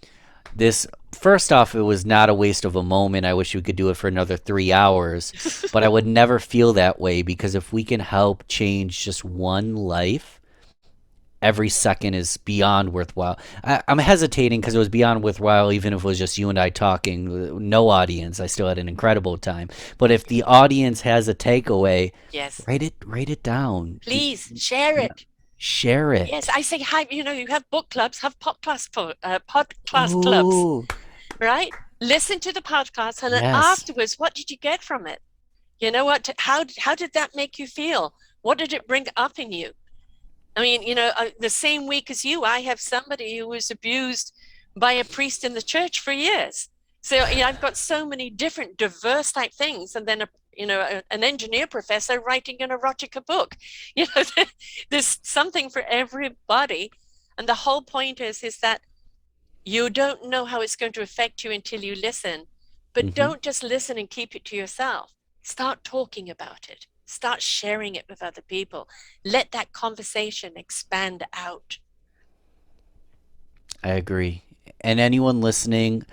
This first off, it was not a waste of a moment. I wish we could do it for another 3 hours, but I would never feel that way because if we can help change just one life, every second is beyond worthwhile. I'm hesitating because it was beyond worthwhile, even if it was just you and I talking, no audience. I still had an incredible time. But if the audience has a takeaway, Yes, write it down. please share it. Share Yes, it. I say hi. You have book clubs, have podcast clubs, Ooh, right? Listen to the podcast, and then yes. afterwards, what did you get from it? You know what? How did that make you feel? What did it bring up in you? I mean, the same week as you, I have somebody who was abused by a priest in the church for years. So, I've got so many different diverse type things, and then an engineer professor writing an erotica book. You know, there's something for everybody, and the whole point is that you don't know how it's going to affect you until you listen. But Hmm. don't just listen and keep it to yourself. Start talking about it. Start sharing it with other people. Let that conversation expand out. I agree. And anyone listening,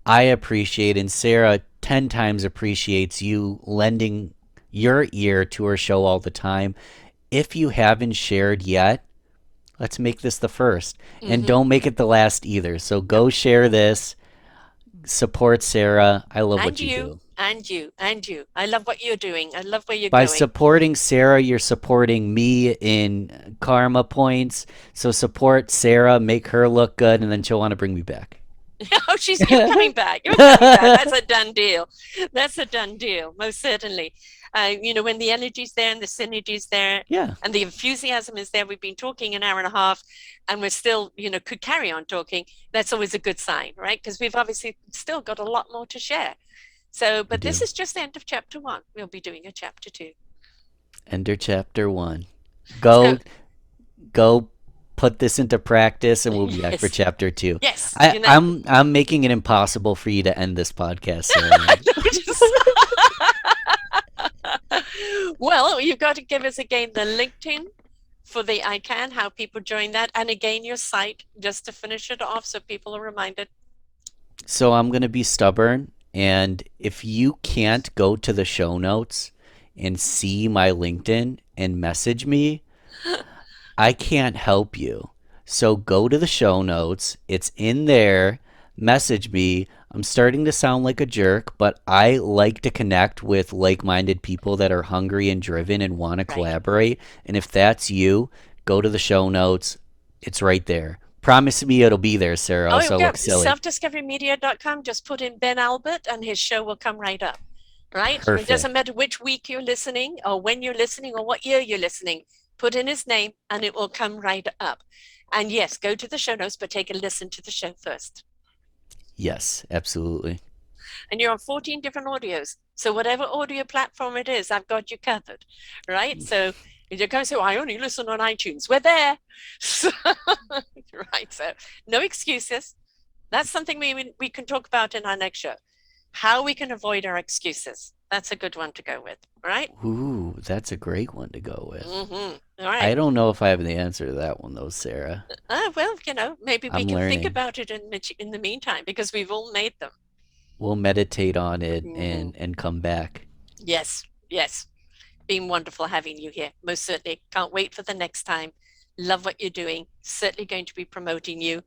I appreciate, and Sarah 10 times appreciates you lending your ear to her show all the time. If you haven't shared yet, let's make this the first. And Mm-hmm. don't make it the last either. So No. go share this, support Sarah. I love And what you you, do. and you, and you. I love what you're doing. I love where you're By going. supporting Sarah, you're supporting me in karma points. So support Sarah, make her look good, and then she'll want to bring me back. Oh, you're coming back. You're coming back. That's a done deal. That's a done deal, most certainly. When the energy's there and the synergy's there Yeah, and the enthusiasm is there, we've been talking an hour and a half and we're still, could carry on talking. That's always a good sign, right? Because we've obviously still got a lot more to share. So, we but this do. is just the end of chapter one. We'll be doing a chapter two. Enter chapter one. So, Go go put this into practice and we'll be back for yes, chapter two. yes, I'm making it impossible for you to end this podcast, Sarah. well, you've got to give us again the LinkedIn for the ICANN, how people join that, and again your site just to finish it off so people are reminded. So I'm gonna be stubborn, and if you can't go to the show notes and see my LinkedIn and message me, I can't help you. So go to the show notes. It's in there. Message me. I'm starting to sound like a jerk, but I like to connect with like minded people that are hungry and driven and want to Right. collaborate. And if that's you, go to the show notes. It's right there. Promise me it'll be there, Sarah, Oh, so I yeah, look silly. selfdiscoverymedia.com. Just put in Ben Albert and his show will come right up. Right? It doesn't Perfect. matter which week you're listening or when you're listening or what year you're listening. Put in his name and it will come right up. And yes, go to the show notes, but take a listen to the show first. Yes, absolutely. And you're on 14 different audios. So whatever audio platform it is, I've got you covered. Right? So if you come and say, well, I only listen on iTunes, we're there. Right. So no excuses. That's something we can talk about in our next show. How we can avoid our excuses. That's a good one to go with. Right? Ooh, that's a great one to go with. Mm-hmm. All I right. don't know if I have the answer to that one, though, Sarah. Well, maybe we I'm can think learning. about it in the meantime because we've all made them. We'll meditate on it Mm-hmm. and come back. Yes. Yes. Been wonderful having you here. Most certainly. Can't wait for the next time. Love what you're doing. Certainly going to be promoting you.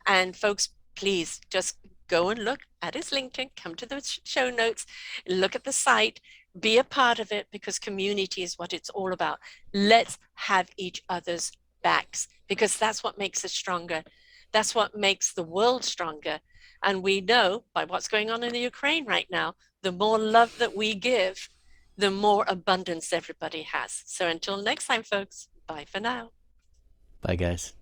And folks, please just go and look at his LinkedIn, come to the show notes, look at the site, be a part of it because community is what it's all about. Let's have each other's backs because that's what makes us stronger. That's what makes the world stronger. And we know by what's going on in the Ukraine right now, the more love that we give, the more abundance everybody has. So until next time, folks, bye for now. Bye, guys.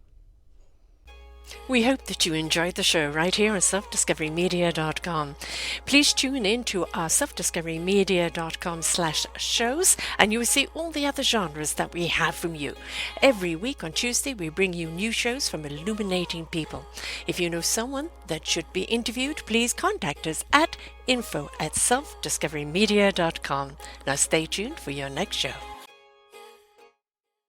We hope that you enjoyed the show right here on selfdiscoverymedia.com. Please tune in to our selfdiscoverymedia.com/shows and you will see all the other genres that we have from you. Every week on Tuesday, we bring you new shows from illuminating people. If you know someone that should be interviewed, please contact us at info@selfdiscoverymedia.com. Now stay tuned for your next show.